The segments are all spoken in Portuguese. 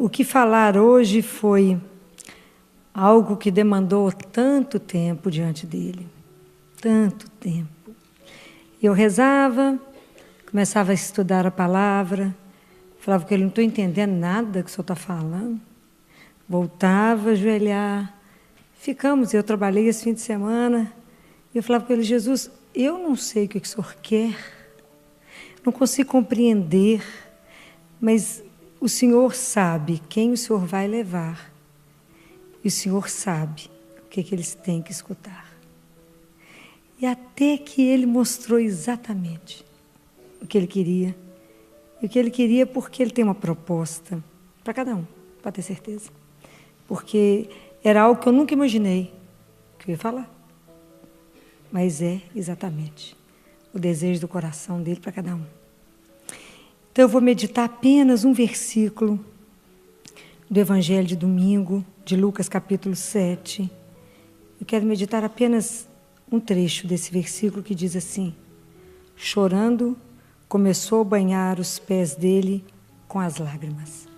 O que falar hoje foi algo que demandou tanto tempo diante dele. Tanto tempo. Eu rezava, começava a estudar a palavra, falava que ele não estou entendendo nada que o senhor está falando. Voltava a ajoelhar. Ficamos, eu trabalhei esse fim de semana, e eu falava com ele: Jesus, eu não sei o que o senhor quer, não consigo compreender, mas o senhor sabe quem o senhor vai levar, e o senhor sabe o que eles têm que escutar. E até que ele mostrou exatamente o que ele queria, e o que ele queria porque ele tem uma proposta para cada um, pode ter certeza. Porque era algo que eu nunca imaginei que eu ia falar. Mas é exatamente o desejo do coração dele para cada um. Então eu vou meditar apenas um versículo do Evangelho de domingo, de Lucas capítulo 7. Eu quero meditar apenas um trecho desse versículo que diz assim: chorando, começou a banhar os pés dele com as lágrimas.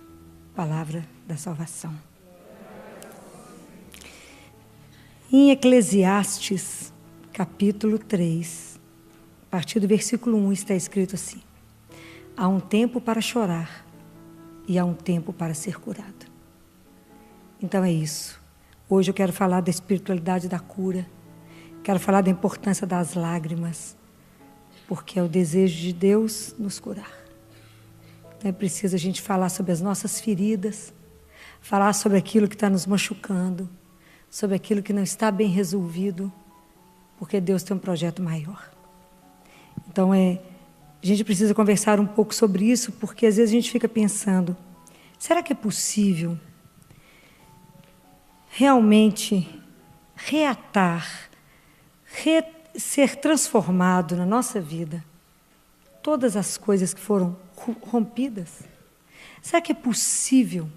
Palavra da salvação. Em Eclesiastes, capítulo 3, a partir do versículo 1, está escrito assim: há um tempo para chorar e há um tempo para ser curado. Então é isso. Hoje eu quero falar da espiritualidade da cura, quero falar da importância das lágrimas, porque é o desejo de Deus nos curar. Então é preciso a gente falar sobre as nossas feridas, falar sobre aquilo que está nos machucando, sobre aquilo que não está bem resolvido, porque Deus tem um projeto maior. Então a gente precisa conversar um pouco sobre isso, porque às vezes a gente fica pensando: será que é possível realmente reatar, ser transformado na nossa vida todas as coisas que foram rompidas? Será que é possível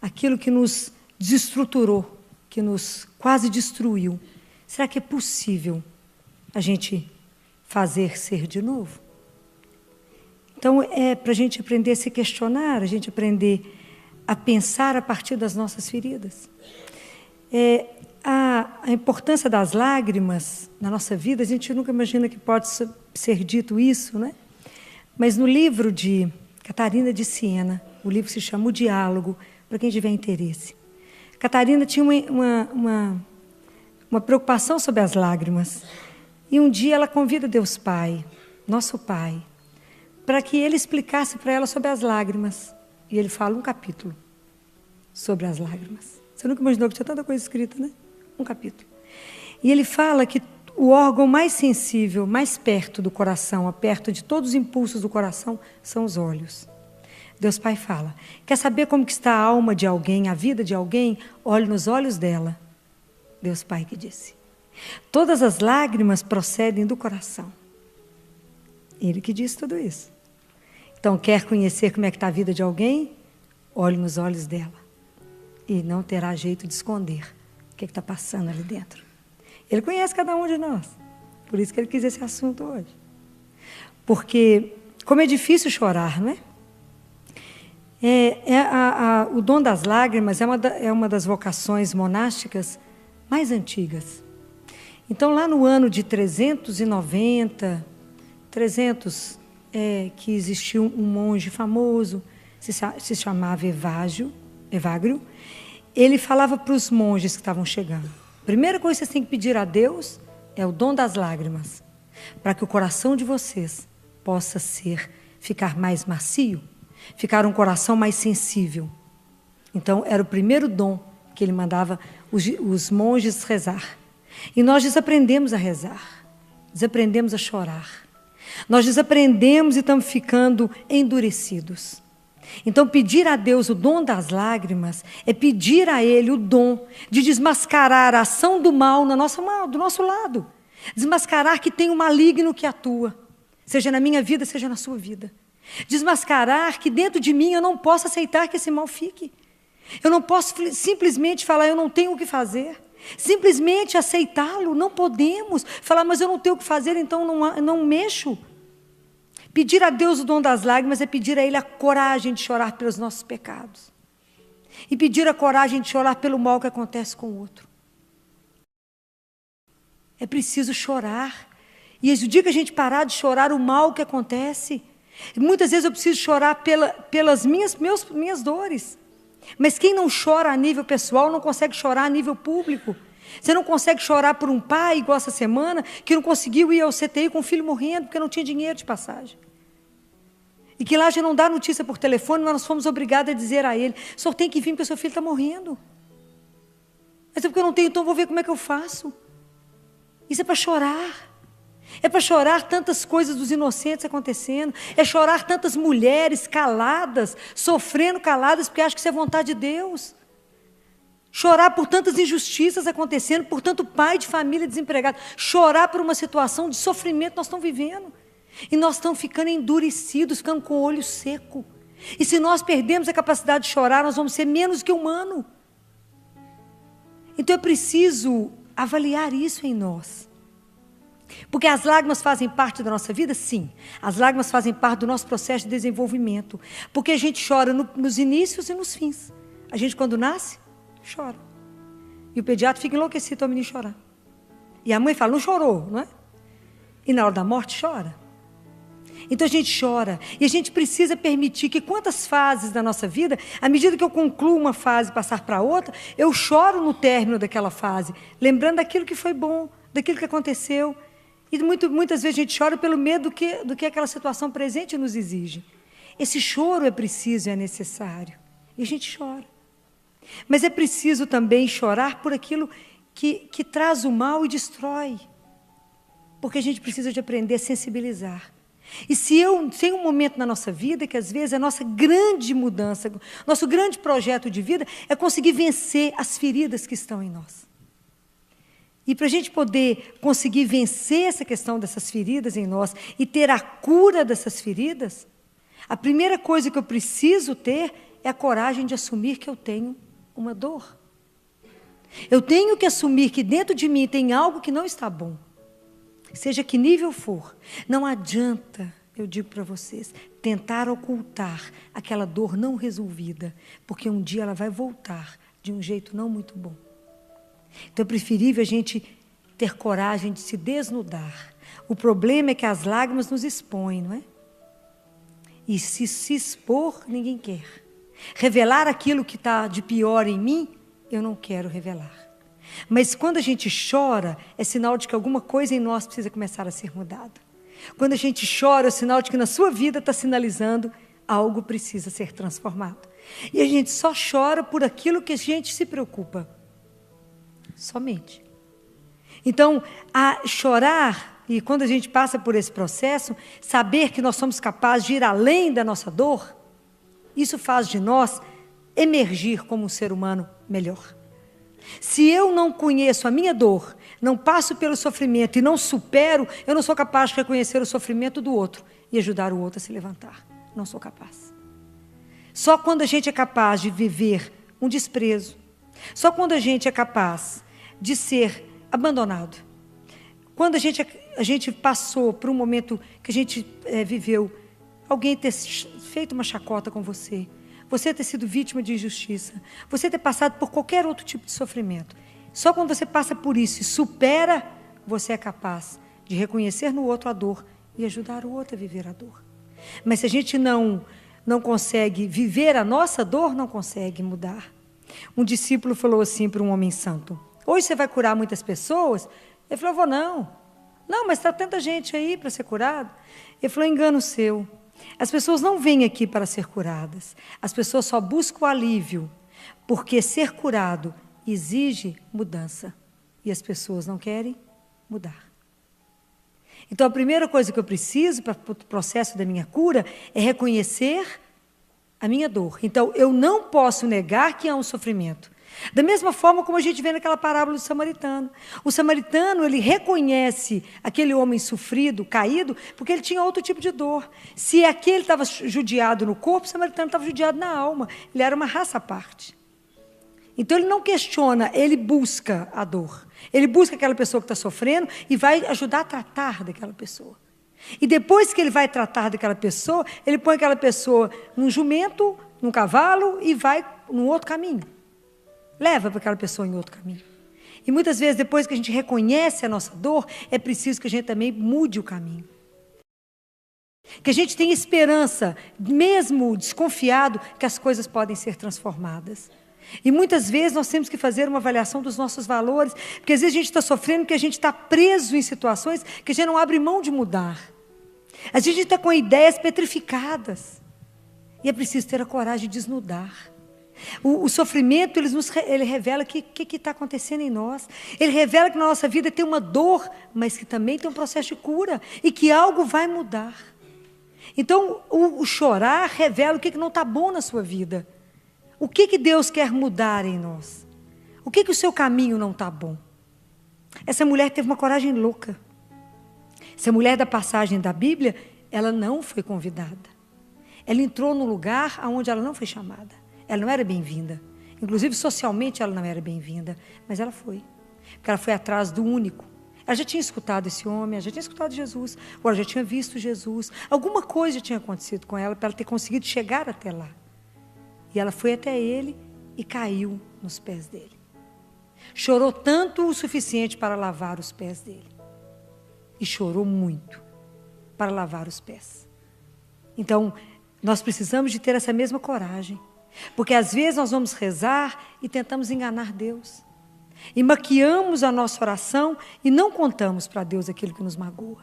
aquilo que nos desestruturou, que nos quase destruiu, será que é possível a gente fazer ser de novo? Então é para a gente aprender a se questionar, a gente aprender a pensar a partir das nossas feridas. A importância das lágrimas na nossa vida, a gente nunca imagina que pode ser dito isso, né? Mas no livro de Catarina de Siena, o livro se chama O Diálogo, para quem tiver interesse. Catarina tinha uma preocupação sobre as lágrimas. E um dia ela convida Deus Pai, nosso Pai, para que ele explicasse para ela sobre as lágrimas. E ele fala um capítulo sobre as lágrimas. Você nunca imaginou que tinha tanta coisa escrita, né? Um capítulo. E ele fala que o órgão mais sensível, mais perto do coração, perto de todos os impulsos do coração, são os olhos. Deus Pai fala: quer saber como que está a alma de alguém, a vida de alguém? Olhe nos olhos dela. Deus Pai que disse. Todas as lágrimas procedem do coração. Ele que disse tudo isso. Então, quer conhecer como é que está a vida de alguém? Olhe nos olhos dela. E não terá jeito de esconder o que está passando ali dentro. Ele conhece cada um de nós. Por isso que ele quis esse assunto hoje. Porque, como é difícil chorar, não é? O dom das lágrimas é uma das vocações monásticas mais antigas. Então, lá no ano de 390, que existiu um monge famoso, se chamava Evagrio. Ele falava para os monges que estavam chegando: primeira coisa que vocês têm que pedir a Deus é o dom das lágrimas, para que o coração de vocês possa ficar mais macio, ficar um coração mais sensível. Então, era o primeiro dom que ele mandava os monges rezar. E nós desaprendemos a rezar, desaprendemos a chorar. Nós desaprendemos e estamos ficando endurecidos. Então, pedir a Deus o dom das lágrimas é pedir a Ele o dom de desmascarar a ação do mal do nosso lado. Desmascarar que tem um maligno que atua, seja na minha vida, seja na sua vida. Desmascarar que dentro de mim eu não posso aceitar que esse mal fique. Eu não posso simplesmente falar: eu não tenho o que fazer. Simplesmente aceitá-lo, não podemos. Falar: mas eu não tenho o que fazer, então não mexo. Pedir a Deus o dom das lágrimas é pedir a Ele a coragem de chorar pelos nossos pecados. E pedir a coragem de chorar pelo mal que acontece com o outro. É preciso chorar. E o dia que a gente parar de chorar o mal que acontece, muitas vezes eu preciso chorar pelas minhas dores. Mas quem não chora a nível pessoal não consegue chorar a nível público. Você não consegue chorar por um pai, igual essa semana, que não conseguiu ir ao CTI com o filho morrendo, porque não tinha dinheiro de passagem. E que lá já não dá notícia por telefone, nós fomos obrigados a dizer a ele, o senhor tem que vir porque o seu filho está morrendo. Mas é porque eu não tenho, então eu vou ver como é que eu faço. Isso é para chorar. É para chorar tantas coisas dos inocentes acontecendo. É chorar tantas mulheres caladas, sofrendo caladas, porque acham que isso é vontade de Deus. Chorar por tantas injustiças acontecendo, por tanto pai de família desempregado. Chorar por uma situação de sofrimento que nós estamos vivendo. E nós estamos ficando endurecidos, ficando com o olho seco. E se nós perdemos a capacidade de chorar, nós vamos ser menos que humano. Então é preciso avaliar isso em nós. Porque as lágrimas fazem parte da nossa vida? Sim. As lágrimas fazem parte do nosso processo de desenvolvimento. Porque a gente chora nos inícios e nos fins. A gente, quando nasce, chora. E o pediatra fica enlouquecido ao menino chorar. E a mãe fala, não chorou, não é? E na hora da morte, chora. Então a gente chora. E a gente precisa permitir que quantas fases da nossa vida, à medida que eu concluo uma fase e passar para outra, eu choro no término daquela fase, lembrando daquilo que foi bom, daquilo que aconteceu. E muitas vezes a gente chora pelo medo do que aquela situação presente nos exige. Esse choro é preciso, é necessário. E a gente chora. Mas é preciso também chorar por aquilo que traz o mal e destrói. Porque a gente precisa de aprender a sensibilizar. E tem um momento na nossa vida que às vezes a nossa grande mudança, nosso grande projeto de vida é conseguir vencer as feridas que estão em nós. E para a gente poder conseguir vencer essa questão dessas feridas em nós e ter a cura dessas feridas, a primeira coisa que eu preciso ter é a coragem de assumir que eu tenho uma dor. Eu tenho que assumir que dentro de mim tem algo que não está bom. Seja que nível for, não adianta, eu digo para vocês, tentar ocultar aquela dor não resolvida, porque um dia ela vai voltar de um jeito não muito bom. Então é preferível a gente ter coragem de se desnudar. O problema é que as lágrimas nos expõem, não é? E se expor, ninguém quer. Revelar aquilo que está de pior em mim, eu não quero revelar. Mas quando a gente chora, é sinal de que alguma coisa em nós precisa começar a ser mudada. Quando a gente chora, é sinal de que na sua vida está sinalizando algo precisa ser transformado. E a gente só chora por aquilo que a gente se preocupa. Somente. Então, a chorar, e quando a gente passa por esse processo, saber que nós somos capazes de ir além da nossa dor, isso faz de nós emergir como um ser humano melhor. Se eu não conheço a minha dor, não passo pelo sofrimento e não supero, eu não sou capaz de reconhecer o sofrimento do outro e ajudar o outro a se levantar. Não sou capaz. Só quando a gente é capaz de viver um desprezo, só quando a gente é capaz de ser abandonado, quando a gente passou por um momento que a gente viveu, alguém ter feito uma chacota com você, você ter sido vítima de injustiça, você ter passado por qualquer outro tipo de sofrimento. Só quando você passa por isso e supera, você é capaz de reconhecer no outro a dor e ajudar o outro a viver a dor. Mas se a gente não consegue viver a nossa dor, não consegue mudar. Um discípulo falou assim para um homem santo, hoje você vai curar muitas pessoas? Ele falou, vou não. Não, mas está tanta gente aí para ser curado. Ele falou, engano seu. As pessoas não vêm aqui para ser curadas. As pessoas só buscam o alívio, porque ser curado exige mudança. E as pessoas não querem mudar. Então, a primeira coisa que eu preciso para o processo da minha cura é reconhecer a minha dor. Então, eu não posso negar que há um sofrimento. Da mesma forma como a gente vê naquela parábola do samaritano. O samaritano, ele reconhece aquele homem sofrido, caído, porque ele tinha outro tipo de dor. Se aquele estava judiado no corpo, o samaritano estava judiado na alma. Ele era uma raça à parte. Então, ele não questiona, ele busca a dor. Ele busca aquela pessoa que está sofrendo e vai ajudar a tratar daquela pessoa. E depois que ele vai tratar daquela pessoa, ele põe aquela pessoa num jumento, num cavalo e vai num outro caminho. Leva para aquela pessoa em outro caminho. E muitas vezes, depois que a gente reconhece a nossa dor, é preciso que a gente também mude o caminho. Que a gente tenha esperança, mesmo desconfiado, que as coisas podem ser transformadas. E muitas vezes nós temos que fazer uma avaliação dos nossos valores, porque às vezes a gente está sofrendo porque a gente está preso em situações que a gente não abre mão de mudar. A gente está com ideias petrificadas. E é preciso ter a coragem de desnudar. O sofrimento, ele revela o que está acontecendo em nós. Ele revela que na nossa vida tem uma dor, mas que também tem um processo de cura. E que algo vai mudar. Então, o chorar revela o que não está bom na sua vida. O que Deus quer mudar em nós? O que o seu caminho não está bom? Essa mulher teve uma coragem louca. Essa mulher da passagem da Bíblia, ela não foi convidada. Ela entrou num lugar onde ela não foi chamada. Ela não era bem-vinda. Inclusive, socialmente, ela não era bem-vinda. Mas ela foi. Porque ela foi atrás do único. Ela já tinha escutado esse homem, ela já tinha escutado Jesus, ou ela já tinha visto Jesus. Alguma coisa tinha acontecido com ela para ela ter conseguido chegar até lá. E ela foi até ele e caiu nos pés dele. Chorou tanto o suficiente para lavar os pés dele. E chorou muito para lavar os pés. Então, nós precisamos de ter essa mesma coragem. Porque às vezes nós vamos rezar e tentamos enganar Deus. E maquiamos a nossa oração e não contamos para Deus aquilo que nos magoa.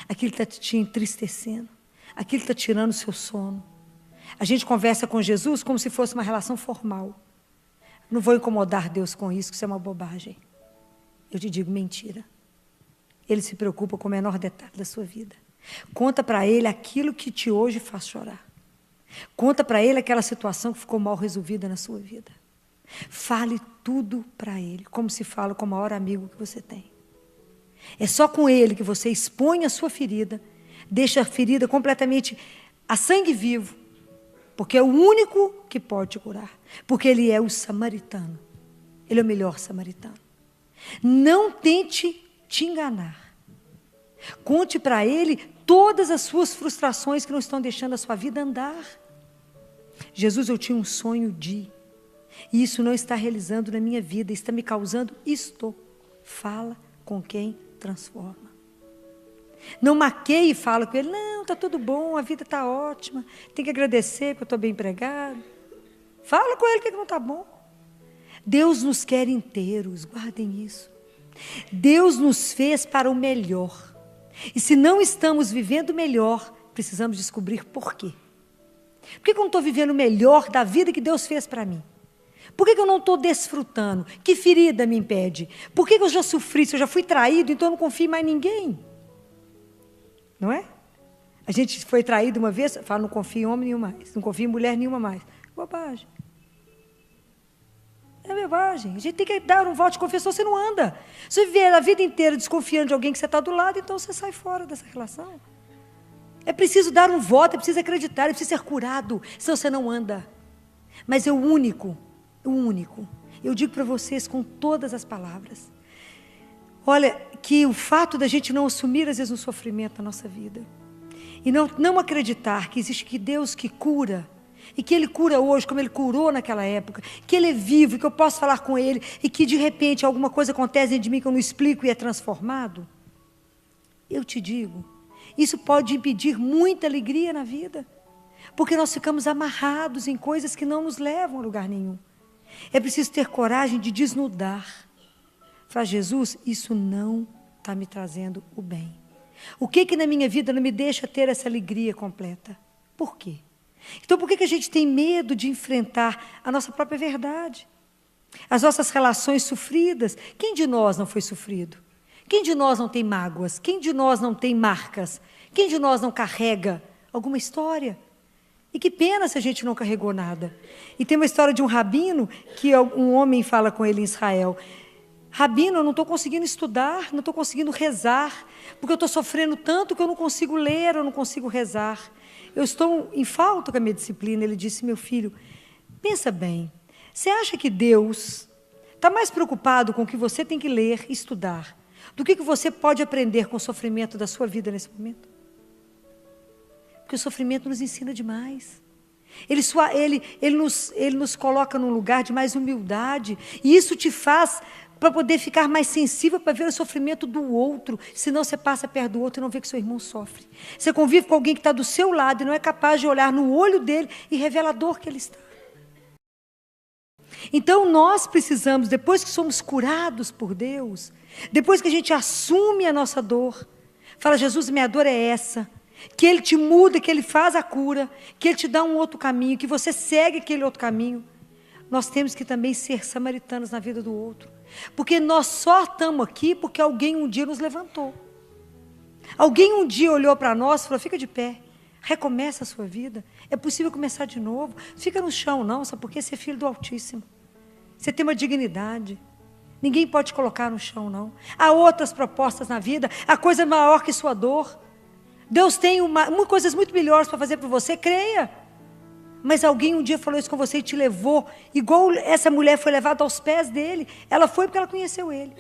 Aquilo que está te entristecendo. Aquilo que está tirando o seu sono. A gente conversa com Jesus como se fosse uma relação formal. Não vou incomodar Deus com isso, que isso é uma bobagem. Eu te digo mentira. Ele se preocupa com o menor detalhe da sua vida. Conta para Ele aquilo que te hoje faz chorar. Conta para Ele aquela situação que ficou mal resolvida na sua vida. Fale tudo para Ele, como se fala com o maior amigo que você tem. É só com Ele que você expõe a sua ferida, deixa a ferida completamente a sangue vivo, porque é o único que pode te curar. Porque Ele é o samaritano. Ele é o melhor samaritano. Não tente te enganar. Conte para Ele todas as suas frustrações que não estão deixando a sua vida andar. Jesus, eu tinha um sonho de... E isso não está realizando na minha vida, está me causando isto. Fala com quem transforma. Não maqueie e fala com ele, não, está tudo bom, a vida está ótima, tem que agradecer porque eu estou bem empregado. Fala com ele que não está bom. Deus nos quer inteiros, guardem isso. Deus nos fez para o melhor. E se não estamos vivendo melhor, precisamos descobrir por quê. Por que eu não estou vivendo o melhor da vida que Deus fez para mim? Por que eu não estou desfrutando? Que ferida me impede? Por que eu já sofri? Se eu já fui traído, então eu não confio em mais ninguém. Não é? A gente foi traído uma vez, fala, não confio em homem nenhum mais, não confio em mulher nenhuma mais. Bobagem. É bobagem. A gente tem que dar um voto de confiança, você não anda. Se você viver a vida inteira desconfiando de alguém que você está do lado, então você sai fora dessa relação. É preciso dar um voto, é preciso acreditar, é preciso ser curado, senão você não anda. Mas é o único. Eu digo para vocês com todas as palavras. Olha, que o fato da gente não assumir, às vezes, um sofrimento na nossa vida. E não acreditar que existe que Deus que cura. E que Ele cura hoje, como Ele curou naquela época. Que Ele é vivo, que eu posso falar com Ele. E que, de repente, alguma coisa acontece dentro de mim que eu não explico e é transformado. Eu te digo, isso pode impedir muita alegria na vida. Porque nós ficamos amarrados em coisas que não nos levam a lugar nenhum. É preciso ter coragem de desnudar. Falar, Jesus, isso não está me trazendo o bem. O que na minha vida não me deixa ter essa alegria completa? Por quê? Então, por que a gente tem medo de enfrentar a nossa própria verdade? As nossas relações sofridas. Quem de nós não foi sofrido? Quem de nós não tem mágoas? Quem de nós não tem marcas? Quem de nós não carrega alguma história? E que pena se a gente não carregou nada. E tem uma história de um rabino, que um homem fala com ele em Israel. Rabino, eu não estou conseguindo estudar, não estou conseguindo rezar, porque eu estou sofrendo tanto que eu não consigo ler, eu não consigo rezar. Eu estou em falta com a minha disciplina. Ele disse, meu filho, pensa bem, você acha que Deus está mais preocupado com o que você tem que ler e estudar, do que você pode aprender com o sofrimento da sua vida nesse momento? Porque o sofrimento nos ensina demais. Ele nos coloca num lugar de mais humildade. E isso te faz para poder ficar mais sensível para ver o sofrimento do outro. Senão você passa perto do outro e não vê que seu irmão sofre. Você convive com alguém que está do seu lado e não é capaz de olhar no olho dele e revelar a dor que ele está. Então nós precisamos, depois que somos curados por Deus, depois que a gente assume a nossa dor, fala, Jesus, minha dor é essa, que Ele te muda, que Ele faz a cura, que Ele te dá um outro caminho, que você segue aquele outro caminho. Nós temos que também ser samaritanos na vida do outro. Porque nós só estamos aqui porque alguém um dia nos levantou. Alguém um dia olhou para nós e falou, fica de pé, recomeça a sua vida, é possível começar de novo. Fica no chão não, sabe por quê? Você é filho do Altíssimo. Você tem uma dignidade. Ninguém pode te colocar no chão, não. Há outras propostas na vida, há coisa maior que sua dor. Deus tem coisas muito melhores para fazer por você, creia. Mas alguém um dia falou isso com você e te levou, igual essa mulher foi levada aos pés dele. Ela foi porque ela conheceu ele.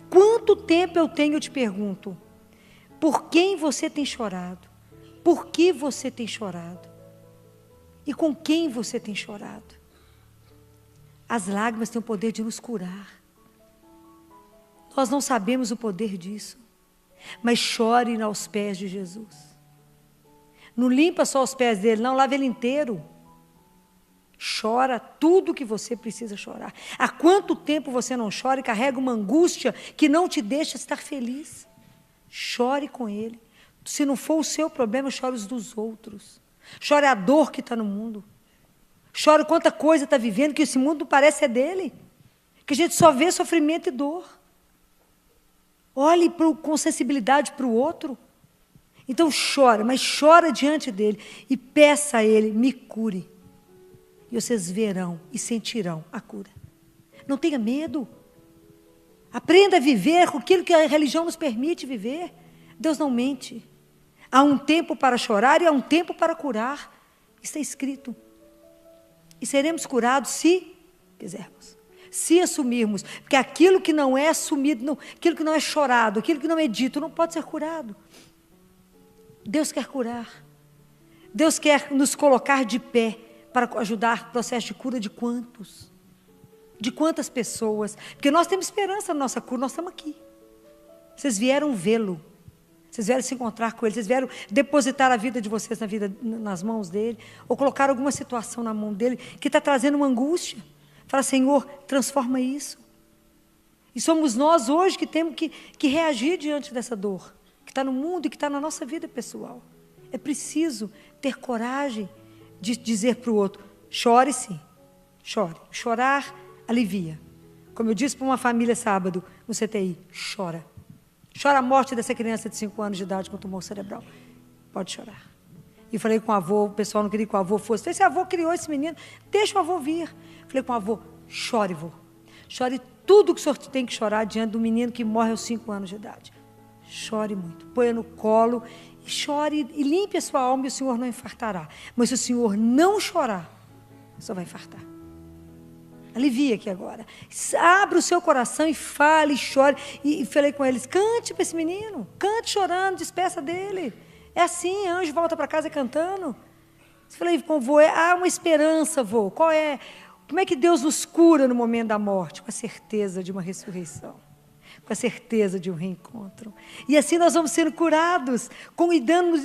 Quanto tempo eu tenho, eu te pergunto, por quem você tem chorado? Por que você tem chorado? E com quem você tem chorado? As lágrimas têm o poder de nos curar. Nós não sabemos o poder disso. Mas chore aos pés de Jesus. Não limpa só os pés dele, não, lava ele inteiro. Chora tudo que você precisa chorar. Há quanto tempo você não chora e carrega uma angústia que não te deixa estar feliz? Chore com ele. Se não for o seu problema, chore os dos outros. Chore a dor que está no mundo. Chore quanta coisa está vivendo, que esse mundo parece é dele. Que a gente só vê sofrimento e dor. Olhe com sensibilidade para o outro. Então chora, mas chora diante dele e peça a ele, me cure. E vocês verão e sentirão a cura. Não tenha medo. Aprenda a viver com aquilo que a religião nos permite viver. Deus não mente. Há um tempo para chorar e há um tempo para curar. Está escrito. E seremos curados se quisermos. Se assumirmos. Porque aquilo que não é assumido, aquilo que não é chorado, aquilo que não é dito, não pode ser curado. Deus quer curar. Deus quer nos colocar de pé para ajudar o processo de cura de quantos? De quantas pessoas? Porque nós temos esperança na nossa cura, nós estamos aqui. Vocês vieram vê-lo. Vocês vieram se encontrar com ele, vocês vieram depositar a vida de vocês nas mãos dele, ou colocar alguma situação na mão dele que está trazendo uma angústia. Fala, Senhor, transforma isso. E somos nós hoje que temos que reagir diante dessa dor, que está no mundo e que está na nossa vida pessoal. É preciso ter coragem de dizer para o outro, chore sim, chore. Chorar alivia. Como eu disse para uma família sábado no CTI, chora. Chora a morte dessa criança de 5 anos de idade com tumor cerebral. Pode chorar. E falei com o avô, o pessoal não queria que o avô fosse. Falei, esse avô criou esse menino, deixa o avô vir. Falei com o avô, chore, vô. Chore tudo que o senhor tem que chorar diante do menino que morre aos 5 anos de idade. Chore muito, põe no colo e chore e limpe a sua alma e o senhor não infartará. Mas se o senhor não chorar, só vai infartar. Alivia aqui agora. Abra o seu coração e fale, e chore. E falei com eles, cante para esse menino. Cante chorando, despeça dele. É assim, anjo volta para casa cantando. Falei com o vô, há uma esperança, vô. Como é que Deus nos cura no momento da morte? Com a certeza de uma ressurreição. Com a certeza de um reencontro. E assim nós vamos sendo curados,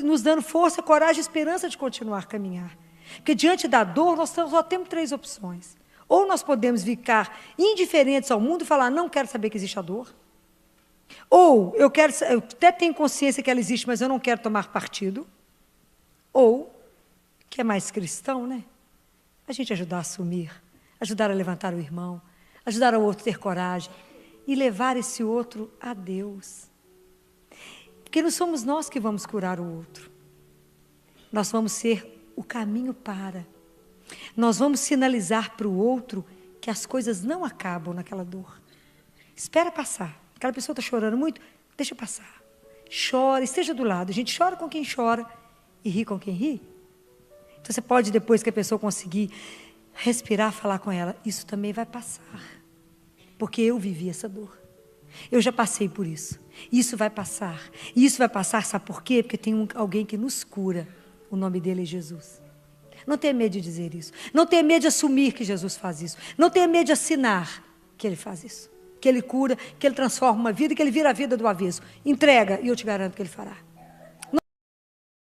nos dando força, coragem e esperança de continuar a caminhar. Porque diante da dor, nós só temos 3 opções. Ou nós podemos ficar indiferentes ao mundo e falar, não quero saber que existe a dor. Ou eu até tenho consciência que ela existe, mas eu não quero tomar partido. Ou, que é mais cristão, né? A gente ajudar a assumir, ajudar a levantar o irmão, ajudar o outro a ter coragem e levar esse outro a Deus. Porque não somos nós que vamos curar o outro. Nós vamos ser o caminho para. Nós vamos sinalizar para o outro que as coisas não acabam naquela dor. Espera passar. Aquela pessoa está chorando muito, deixa passar. Chora, esteja do lado. A gente chora com quem chora e ri com quem ri. Então você pode, depois que a pessoa conseguir respirar, falar com ela, isso também vai passar. Porque eu vivi essa dor. Eu já passei por isso. Isso vai passar. E isso vai passar, sabe por quê? Porque tem alguém que nos cura O nome dele é Jesus. Não tenha medo de dizer isso. Não tenha medo de assumir que Jesus faz isso. Não tenha medo de assinar que ele faz isso. Que ele cura, que ele transforma uma vida, que ele vira a vida do avesso. Entrega e eu te garanto que ele fará.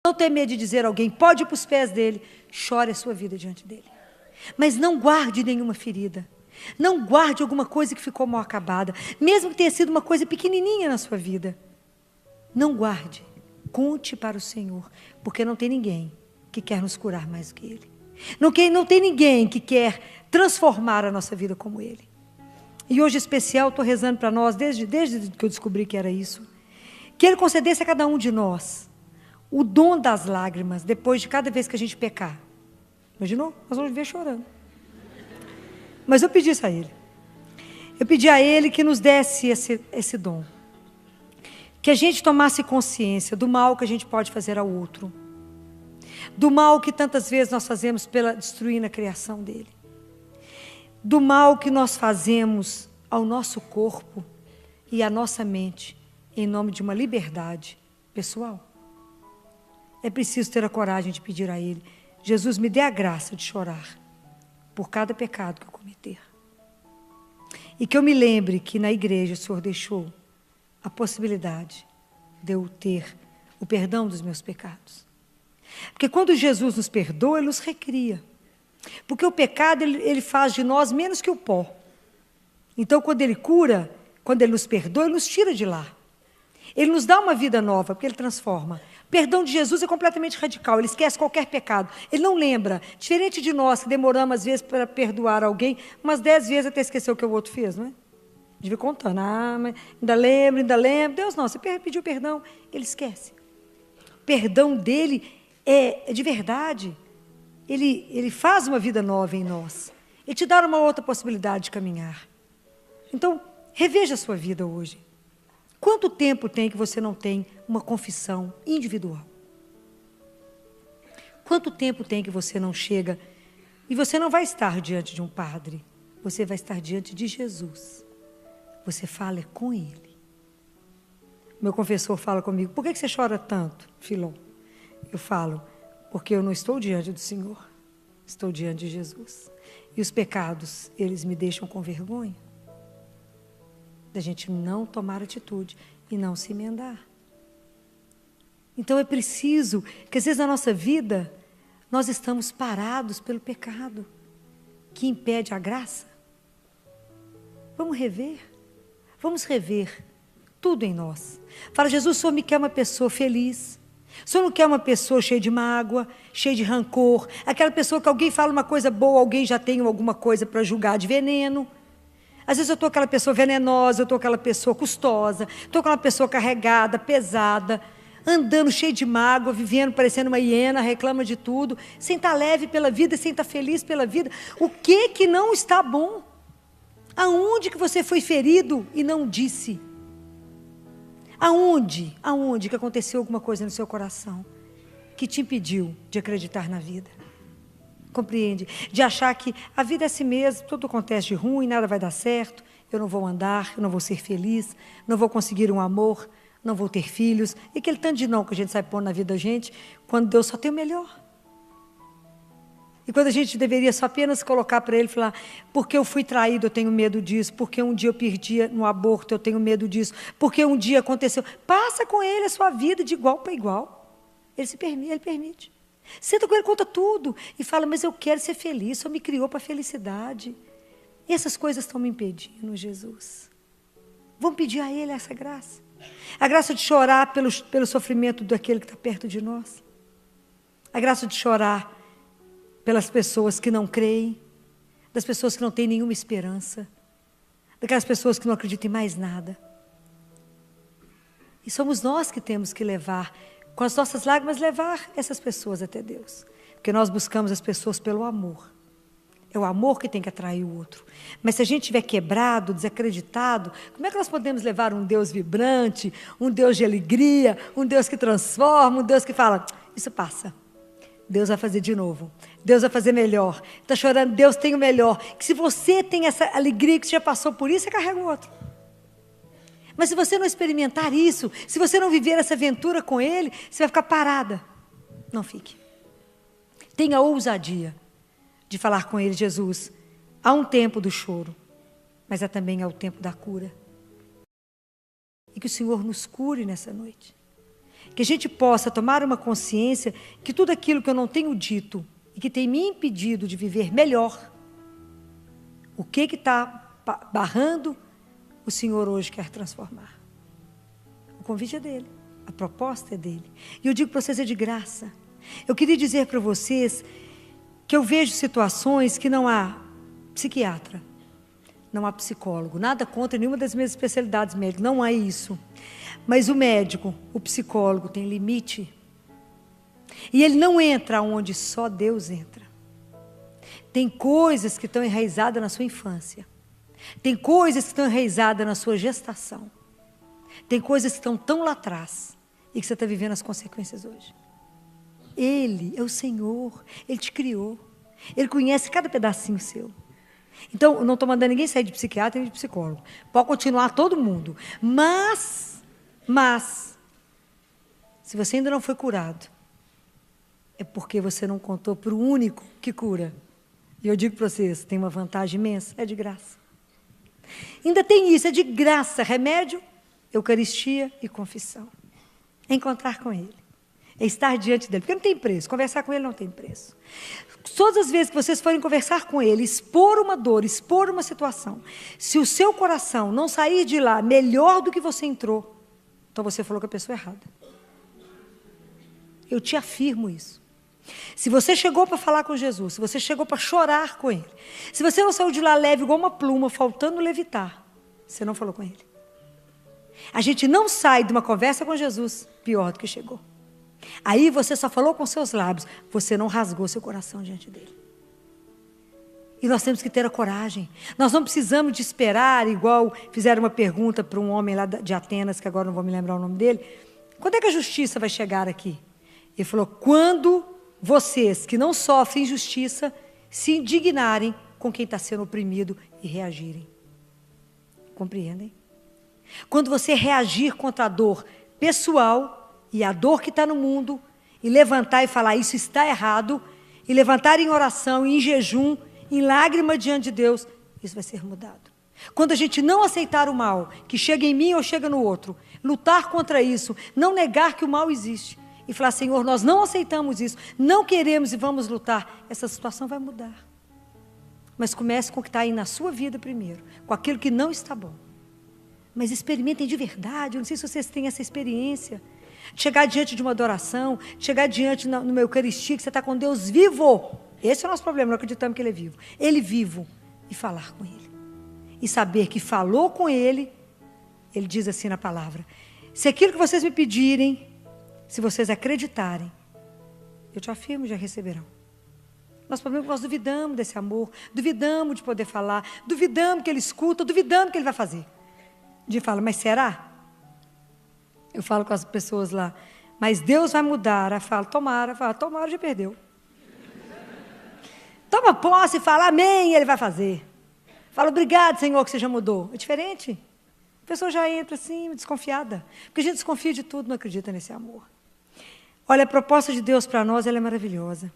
Não tenha medo de dizer a alguém, pode ir para os pés dele, chore a sua vida diante dele. Mas não guarde nenhuma ferida. Não guarde alguma coisa que ficou mal acabada. Mesmo que tenha sido uma coisa pequenininha na sua vida. Não guarde. Conte para o Senhor. Porque não tem ninguém que quer nos curar mais do que Ele. Não tem ninguém que quer transformar a nossa vida como Ele. E hoje, em especial, estou rezando para nós, desde que eu descobri que era isso, que Ele concedesse a cada um de nós o dom das lágrimas, depois de cada vez que a gente pecar. Imaginou? Nós vamos viver chorando. Mas eu pedi isso a Ele. Eu pedi a Ele que nos desse esse dom. Que a gente tomasse consciência do mal que a gente pode fazer ao outro. Do mal que tantas vezes nós fazemos destruindo a criação dele. Do mal que nós fazemos ao nosso corpo e à nossa mente, em nome de uma liberdade pessoal. É preciso ter a coragem de pedir a Ele, Jesus, me dê a graça de chorar por cada pecado que eu cometer. E que eu me lembre que na igreja o Senhor deixou a possibilidade de eu ter o perdão dos meus pecados. Porque quando Jesus nos perdoa, Ele nos recria. Porque o pecado, ele faz de nós menos que o pó. Então, quando Ele cura, quando Ele nos perdoa, Ele nos tira de lá. Ele nos dá uma vida nova, porque Ele transforma. O perdão de Jesus é completamente radical, Ele esquece qualquer pecado. Ele não lembra. Diferente de nós, que demoramos às vezes para perdoar alguém, umas 10 vezes até esquecer o que o outro fez, não é? Devia contando, mas ainda lembro. Deus não, você pediu perdão, Ele esquece. O perdão dele é de verdade. Ele faz uma vida nova em nós. Ele te dá uma outra possibilidade de caminhar. Então, reveja a sua vida hoje. Quanto tempo tem que você não tem uma confissão individual? Quanto tempo tem que você não chega e você não vai estar diante de um padre, você vai estar diante de Jesus. Você fala com Ele. Meu confessor fala comigo, por que você chora tanto, Filon? Eu falo, porque eu não estou diante do Senhor, estou diante de Jesus. E os pecados, eles me deixam com vergonha. Da gente não tomar atitude e não se emendar. Então é preciso que às vezes na nossa vida nós estamos parados pelo pecado que impede a graça. Vamos rever tudo em nós. Fala, Jesus, o Senhor me quer uma pessoa feliz. O Senhor não quer uma pessoa cheia de mágoa, cheia de rancor, aquela pessoa que alguém fala uma coisa boa, alguém já tem alguma coisa para julgar de veneno. Às vezes eu estou aquela pessoa venenosa, eu estou aquela pessoa custosa, estou aquela pessoa carregada, pesada, andando cheia de mágoa, vivendo parecendo uma hiena, reclama de tudo, sem estar leve pela vida, sem estar feliz pela vida. O que não está bom? Aonde que você foi ferido e não disse? Aonde que aconteceu alguma coisa no seu coração que te impediu de acreditar na vida? Compreende? De achar que a vida é assim mesmo, tudo acontece de ruim, nada vai dar certo, eu não vou andar, eu não vou ser feliz, não vou conseguir um amor, não vou ter filhos. E aquele tanto de não que a gente sai pondo na vida da gente, quando Deus só tem o melhor. E quando a gente deveria só apenas colocar para Ele e falar, porque eu fui traído, eu tenho medo disso, porque um dia eu perdi no aborto, eu tenho medo disso, porque um dia aconteceu. Passa com Ele a sua vida de igual para igual. Ele permite. Senta com Ele, conta tudo e fala, mas eu quero ser feliz, o Senhor me criou para a felicidade. E essas coisas estão me impedindo, Jesus. Vamos pedir a Ele essa graça. A graça de chorar pelo sofrimento daquele que está perto de nós. A graça de chorar pelas pessoas que não creem, das pessoas que não têm nenhuma esperança, daquelas pessoas que não acreditam em mais nada. E somos nós que temos que levar, com as nossas lágrimas, levar essas pessoas até Deus. Porque nós buscamos as pessoas pelo amor. É o amor que tem que atrair o outro. Mas se a gente estiver quebrado, desacreditado, como é que nós podemos levar um Deus vibrante, um Deus de alegria, um Deus que transforma, um Deus que fala, isso passa. Deus vai fazer de novo. Deus vai fazer melhor. Está chorando, Deus tem o melhor. Que se você tem essa alegria que você já passou por isso, você carrega o outro. Mas se você não experimentar isso, se você não viver essa aventura com Ele, você vai ficar parada. Não fique. Tenha ousadia de falar com Ele: Jesus, há um tempo do choro, mas há também o tempo da cura. E que o Senhor nos cure nessa noite. Que a gente possa tomar uma consciência que tudo aquilo que eu não tenho dito e que tem me impedido de viver melhor, o que está barrando, o Senhor hoje quer transformar. O convite é dele, a proposta é dele. E eu digo para vocês, é de graça. Eu queria dizer para vocês que eu vejo situações que não há psiquiatra, não há psicólogo, nada contra nenhuma das minhas especialidades médicas, não há isso. Mas o médico, o psicólogo tem limite. E ele não entra onde só Deus entra. Tem coisas que estão enraizadas na sua infância. Tem coisas que estão enraizadas na sua gestação. Tem coisas que estão tão lá atrás e que você está vivendo as consequências hoje. Ele é o Senhor, Ele te criou. Ele conhece cada pedacinho seu. Então, eu não estou mandando ninguém sair de psiquiatra nem de psicólogo. Pode continuar todo mundo. Mas, se você ainda não foi curado, é porque você não contou para o único que cura. E eu digo para vocês, tem uma vantagem imensa, é de graça. Ainda tem isso, é de graça, remédio, Eucaristia e confissão. É encontrar com Ele. É estar diante dele, porque não tem preço, conversar com Ele não tem preço. Todas as vezes que vocês forem conversar com Ele, expor uma dor, expor uma situação, se o seu coração não sair de lá melhor do que você entrou, então você falou com a pessoa errada. Eu te afirmo isso. Se você chegou para falar com Jesus, se você chegou para chorar com Ele, se você não saiu de lá leve igual uma pluma, faltando levitar, você não falou com Ele. A gente não sai de uma conversa com Jesus pior do que chegou. Aí você só falou com seus lábios, você não rasgou seu coração diante dele. E nós temos que ter a coragem. Nós não precisamos de esperar, igual fizeram uma pergunta para um homem lá de Atenas, que agora não vou me lembrar o nome dele. Quando é que a justiça vai chegar aqui? Ele falou, quando vocês que não sofrem injustiça se indignarem com quem está sendo oprimido e reagirem. Compreendem? Quando você reagir contra a dor pessoal e a dor que está no mundo, e levantar e falar, isso está errado, e levantar em oração, em jejum, em lágrima diante de Deus, isso vai ser mudado. Quando a gente não aceitar o mal, que chega em mim ou chega no outro, lutar contra isso, não negar que o mal existe, e falar, Senhor, nós não aceitamos isso, não queremos e vamos lutar, essa situação vai mudar. Mas comece com o que está aí na sua vida primeiro, com aquilo que não está bom. Mas experimentem de verdade, eu não sei se vocês têm essa experiência, chegar diante de uma adoração, chegar diante numa Eucaristia, que você está com Deus vivo. Esse é o nosso problema, não acreditamos que Ele é vivo. Ele vivo, e falar com Ele. E saber que falou com Ele, Ele diz assim na palavra, se aquilo que vocês me pedirem, se vocês acreditarem, eu te afirmo, já receberão. Nosso problema é que nós duvidamos desse amor, duvidamos de poder falar, duvidamos que Ele escuta, duvidamos que Ele vai fazer. De fala, mas será? Eu falo com as pessoas lá, mas Deus vai mudar. Eu falo, tomara, já perdeu. Toma posse e fala, amém, e Ele vai fazer. Fala, obrigado, Senhor, que você já mudou. É diferente. A pessoa já entra assim, desconfiada. Porque a gente desconfia de tudo, não acredita nesse amor. Olha, a proposta de Deus para nós, ela é maravilhosa.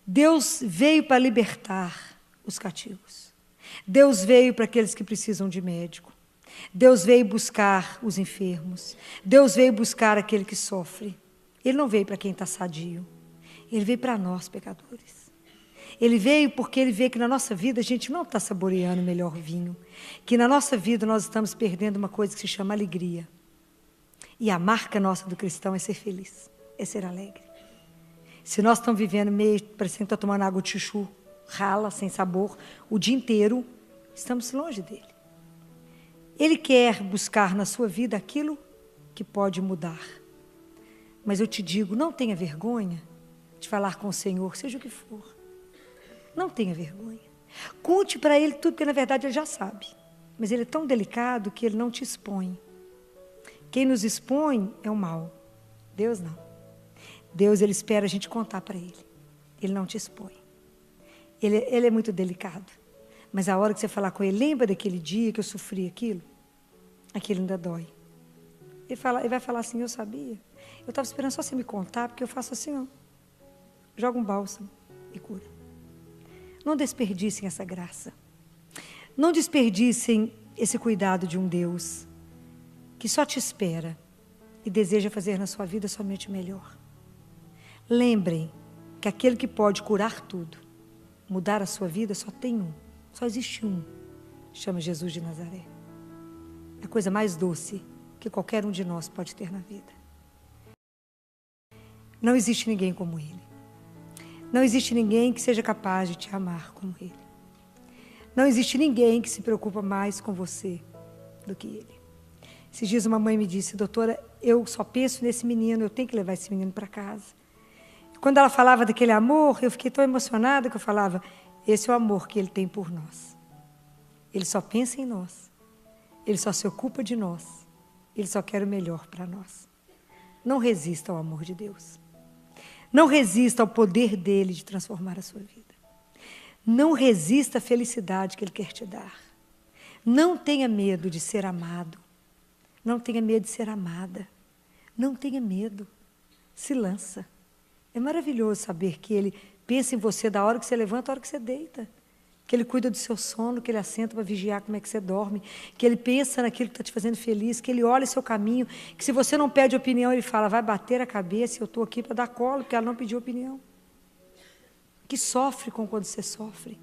Deus veio para libertar os cativos. Deus veio para aqueles que precisam de médico. Deus veio buscar os enfermos. Deus veio buscar aquele que sofre. Ele não veio para quem está sadio. Ele veio para nós, pecadores. Ele veio porque Ele vê que na nossa vida a gente não está saboreando o melhor vinho. Que na nossa vida nós estamos perdendo uma coisa que se chama alegria. E a marca nossa do cristão é ser feliz, é ser alegre. Se nós estamos vivendo meio, parecendo que está tomando água de chuchu, rala, sem sabor, o dia inteiro, estamos longe dele. Ele quer buscar na sua vida aquilo que pode mudar. Mas eu te digo, não tenha vergonha de falar com o Senhor, seja o que for. Não tenha vergonha. Conte para Ele tudo, porque na verdade Ele já sabe. Mas Ele é tão delicado que Ele não te expõe. Quem nos expõe é o mal. Deus não. Deus, Ele espera a gente contar para Ele. Ele não te expõe. Ele é muito delicado. Mas a hora que você falar com Ele, lembra daquele dia que eu sofri aquilo? Aquilo ainda dói. Ele vai falar assim, eu sabia. Eu estava esperando só você me contar, porque eu faço assim, ó. joga um bálsamo e cura. Não desperdicem essa graça. Não desperdicem esse cuidado de um Deus que só te espera e deseja fazer na sua vida somente o melhor. Lembrem que aquele que pode curar tudo, mudar a sua vida, só tem um. Só existe um. Chama Jesus de Nazaré. É a coisa mais doce que qualquer um de nós pode ter na vida. Não existe ninguém como Ele. Não existe ninguém que seja capaz de te amar como Ele. Não existe ninguém que se preocupa mais com você do que Ele. Esses dias uma mãe me disse: doutora, eu só penso nesse menino, eu tenho que levar esse menino para casa. Quando ela falava daquele amor, eu fiquei tão emocionada que eu falava: esse é o amor que Ele tem por nós. Ele só pensa em nós. Ele só se ocupa de nós. Ele só quer o melhor para nós. Não resista ao amor de Deus. Não resista ao poder dEle de transformar a sua vida. Não resista à felicidade que Ele quer te dar. Não tenha medo de ser amado. Não tenha medo de ser amada. Não tenha medo. Se lança. É maravilhoso saber que Ele pensa em você da hora que você levanta à hora que você deita. Que Ele cuida do seu sono, que Ele assenta para vigiar como é que você dorme, que Ele pensa naquilo que está te fazendo feliz, que Ele olha o seu caminho, que se você não pede opinião, Ele fala: vai bater a cabeça, eu estou aqui para dar colo, porque ela não pediu opinião. Que sofre quando você sofre,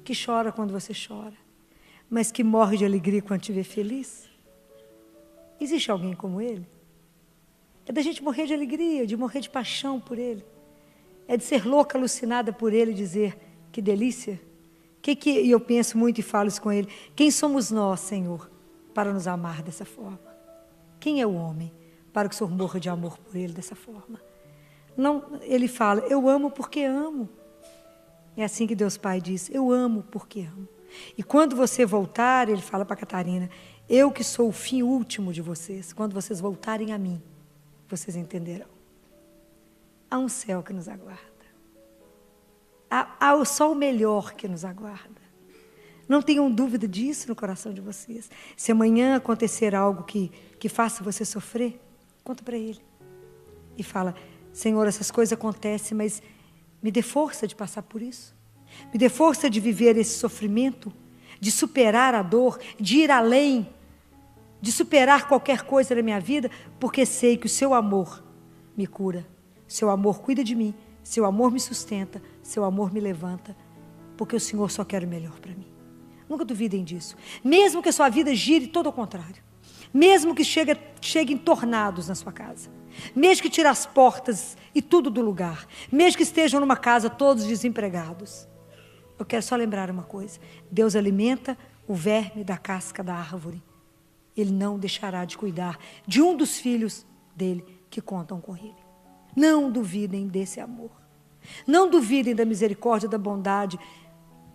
que chora quando você chora, mas que morre de alegria quando te vê feliz. Existe alguém como Ele? É da gente morrer de alegria, de morrer de paixão por Ele. É de ser louca, alucinada por Ele e dizer: que delícia. E eu penso muito e falo isso com Ele: quem somos nós, Senhor, para nos amar dessa forma? Quem é o homem para que o Senhor morra de amor por ele dessa forma? Não, Ele fala: eu amo porque amo. É assim que Deus Pai diz: eu amo porque amo. E quando você voltar, Ele fala para Catarina: eu que sou o fim último de vocês, quando vocês voltarem a mim, vocês entenderão. Há um céu que nos aguarda. Há só o melhor que nos aguarda. Não tenham dúvida disso no coração de vocês. Se amanhã acontecer algo que faça você sofrer, conta para Ele. E fala: Senhor, essas coisas acontecem, mas me dê força de passar por isso. Me dê força de viver esse sofrimento, de superar a dor, de ir além, de superar qualquer coisa na minha vida, porque sei que o seu amor me cura. Seu amor cuida de mim. Seu amor me sustenta, seu amor me levanta, porque o Senhor só quer o melhor para mim. Nunca duvidem disso. Mesmo que a sua vida gire todo ao contrário, mesmo que cheguem tornados na sua casa, mesmo que tire as portas e tudo do lugar, mesmo que estejam numa casa todos desempregados, eu quero só lembrar uma coisa: Deus alimenta o verme da casca da árvore. Ele não deixará de cuidar de um dos filhos dele que contam com Ele. Não duvidem desse amor. Não duvidem da misericórdia, da bondade,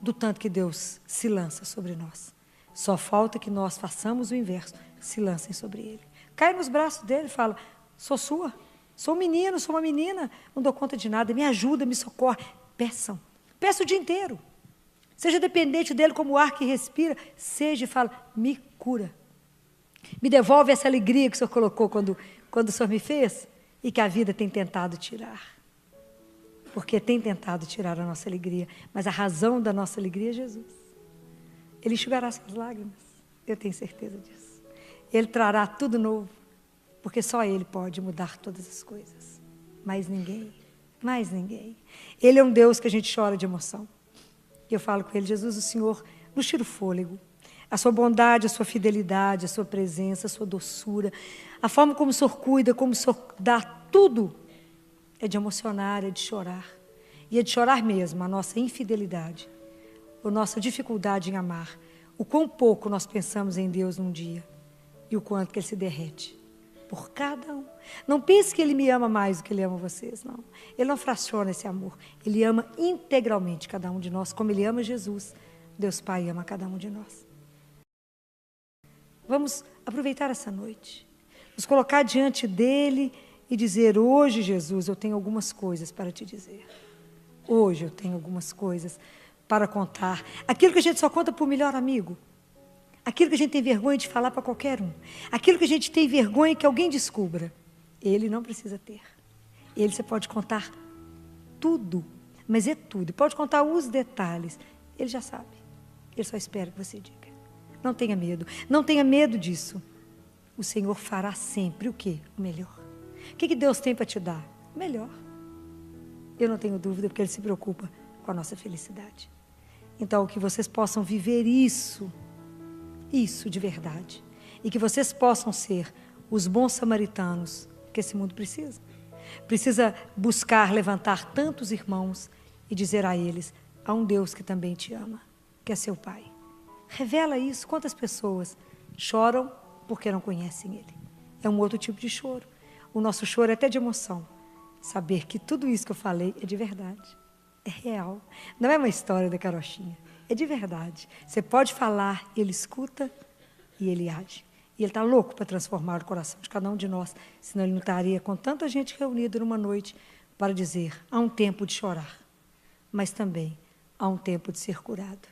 do tanto que Deus se lança sobre nós. Só falta que nós façamos o inverso, se lancem sobre Ele. Cai nos braços dele e fala: sou sua, sou um menino, sou uma menina, não dou conta de nada, me ajuda, me socorre. Peçam, peça o dia inteiro. Seja dependente dele como o ar que respira, seja e fala: me cura. Me devolve essa alegria que o Senhor colocou quando o Senhor me fez. E que a vida tem tentado tirar. Porque tem tentado tirar a nossa alegria. Mas a razão da nossa alegria é Jesus. Ele enxugará suas lágrimas. Eu tenho certeza disso. Ele trará tudo novo. Porque só Ele pode mudar todas as coisas. Mais ninguém. Mais ninguém. Ele é um Deus que a gente chora de emoção. E eu falo com Ele: Jesus, o Senhor nos tira o fôlego. A sua bondade, a sua fidelidade, a sua presença, a sua doçura, a forma como o Senhor cuida, como o Senhor dá tudo, é de emocionar, é de chorar. E é de chorar mesmo a nossa infidelidade, a nossa dificuldade em amar, o quão pouco nós pensamos em Deus num dia e o quanto que Ele se derrete por cada um. Não pense que Ele me ama mais do que Ele ama vocês, não. Ele não fraciona esse amor. Ele ama integralmente cada um de nós, como Ele ama Jesus. Deus Pai ama cada um de nós. Vamos aproveitar essa noite, nos colocar diante dEle e dizer: hoje, Jesus, eu tenho algumas coisas para te dizer. Hoje eu tenho algumas coisas para contar. Aquilo que a gente só conta para o melhor amigo. Aquilo que a gente tem vergonha de falar para qualquer um. Aquilo que a gente tem vergonha que alguém descubra. Ele não precisa ter. Ele você pode contar tudo, mas é tudo. Pode contar os detalhes. Ele já sabe. Ele só espera que você diga. Não tenha medo. Não tenha medo disso. O Senhor fará sempre o quê? O melhor. O que Deus tem para te dar? O melhor. Eu não tenho dúvida, porque Ele se preocupa com a nossa felicidade. Então, que vocês possam viver isso de verdade. E que vocês possam ser os bons samaritanos que esse mundo precisa. Precisa buscar levantar tantos irmãos e dizer a eles: há um Deus que também te ama, que é seu Pai. Revela isso. Quantas pessoas choram porque não conhecem Ele? É um outro tipo de choro. O nosso choro é até de emoção. Saber que tudo isso que eu falei é de verdade. É real. Não é uma história da carochinha. É de verdade. Você pode falar, Ele escuta e Ele age. E Ele está louco para transformar o coração de cada um de nós, senão Ele não estaria com tanta gente reunida numa noite para dizer: há um tempo de chorar, mas também há um tempo de ser curado.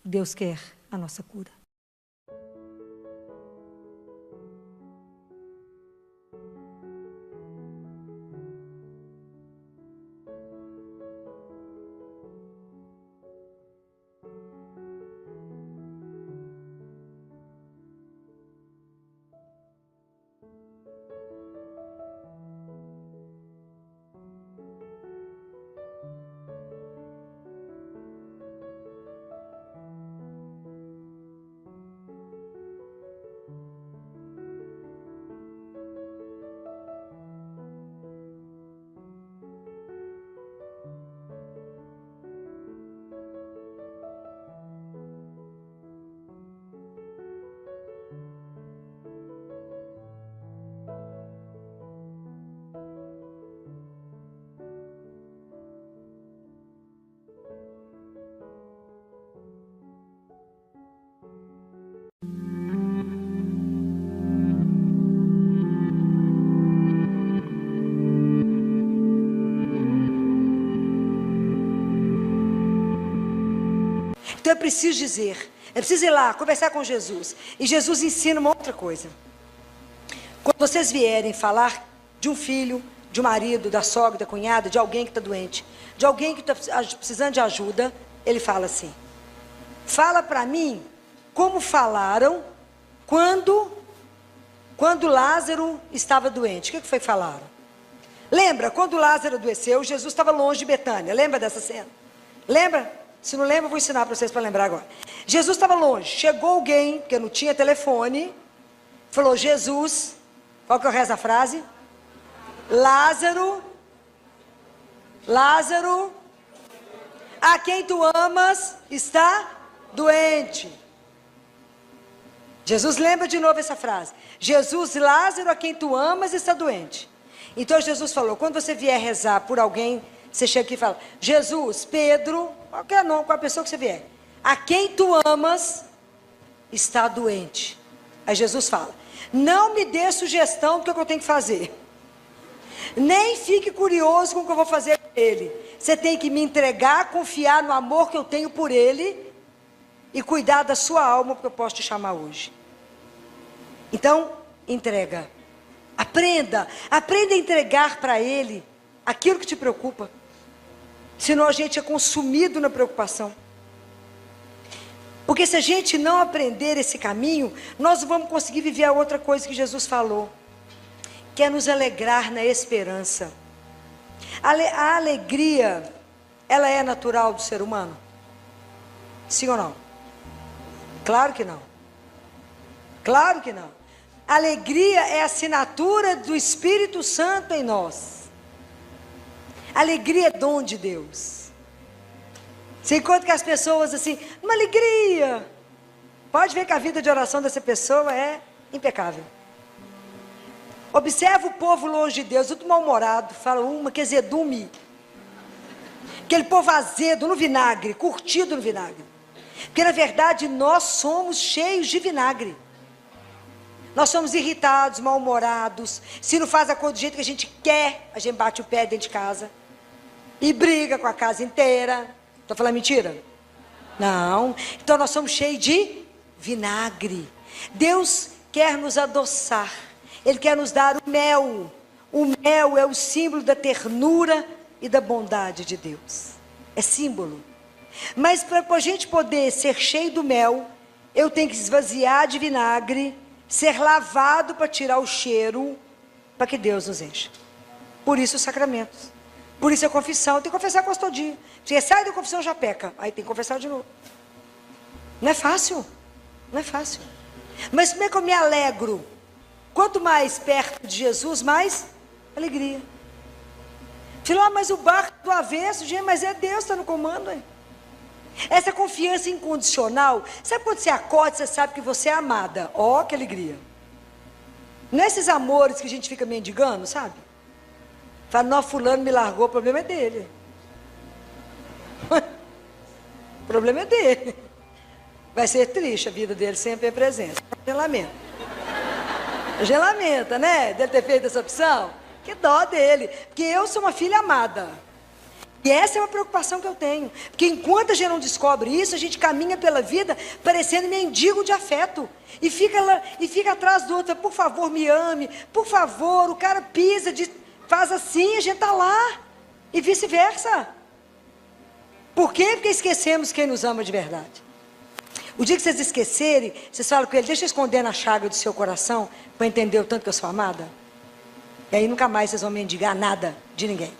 Deus quer a nossa cura. Então é preciso dizer, é preciso ir lá, conversar com Jesus. E Jesus ensina uma outra coisa. Quando vocês vierem falar de um filho, de um marido, da sogra, da cunhada, de alguém que está doente, de alguém que está precisando de ajuda, ele fala assim: fala para mim como falaram quando Lázaro estava doente. O que foi falaram? Lembra, quando Lázaro adoeceu, Jesus estava longe de Betânia. Lembra dessa cena? Lembra? Se não lembra, eu vou ensinar para vocês para lembrar agora. Jesus estava longe. Chegou alguém, porque não tinha telefone, falou: Jesus, qual que é o resto da frase? Lázaro, a quem tu amas, está doente. Jesus lembra de novo essa frase. Jesus, Lázaro, a quem tu amas, está doente. Então Jesus falou: quando você vier rezar por alguém, você chega aqui e fala: Jesus, Pedro, qualquer nome, qual a pessoa que você vier, a quem tu amas, está doente. Aí Jesus fala: não me dê sugestão do que eu tenho que fazer, nem fique curioso com o que eu vou fazer com ele. Você tem que me entregar, confiar no amor que eu tenho por ele e cuidar da sua alma, porque eu posso te chamar hoje. Então, entrega. Aprenda a entregar para ele aquilo que te preocupa. Senão a gente é consumido na preocupação. Porque se a gente não aprender esse caminho, nós vamos conseguir viver a outra coisa que Jesus falou, que é nos alegrar na esperança. A alegria, ela é natural do ser humano? Sim ou não? Claro que não. Claro que não. Alegria é a assinatura do Espírito Santo em nós. Alegria é dom de Deus. Você encontra que as pessoas assim, uma alegria. Pode ver que a vida de oração dessa pessoa é impecável. Observa o povo longe de Deus, tudo mal-humorado, fala uma que é zedume. Aquele povo azedo no vinagre, curtido no vinagre. Porque na verdade nós somos cheios de vinagre. Nós somos irritados, mal-humorados. Se não faz a coisa do jeito que a gente quer, a gente bate o pé dentro de casa. E briga com a casa inteira. Estou falando mentira? Não. Então nós somos cheios de vinagre. Deus quer nos adoçar. Ele quer nos dar o mel. O mel é o símbolo da ternura e da bondade de Deus. É símbolo. Mas para a gente poder ser cheio do mel, eu tenho que esvaziar de vinagre, ser lavado para tirar o cheiro, para que Deus nos encha. Por isso os sacramentos. Por isso a confissão. Tem que confessar quase todo dia. Você sai da confissão, já peca. Aí tem que confessar de novo. Não é fácil. Não é fácil. Mas como é que eu me alegro? Quanto mais perto de Jesus, mais alegria. Filó, mas o barco do avesso, gente, mas é Deus que está no comando, hein? Essa confiança incondicional. Sabe quando você acorda, você sabe que você é amada? Ó, que alegria. Não é esses amores que a gente fica mendigando, sabe? Fala, não, fulano me largou, o problema é dele. O problema é dele. Vai ser triste a vida dele sempre em presença. A gente lamenta. A gente lamenta, né? Dele ter feito essa opção. Que dó dele. Porque eu sou uma filha amada. E essa é uma preocupação que eu tenho. Porque enquanto a gente não descobre isso, a gente caminha pela vida parecendo mendigo de afeto. E fica lá, e fica atrás do outro. Por favor, me ame. Por favor, o cara pisa, faz assim, a gente está lá. E vice-versa. Por quê? Porque esquecemos quem nos ama de verdade. O dia que vocês esquecerem, vocês falam com ele, deixa eu esconder na chaga do seu coração, para entender o tanto que eu sou amada. E aí nunca mais vocês vão mendigar nada de ninguém.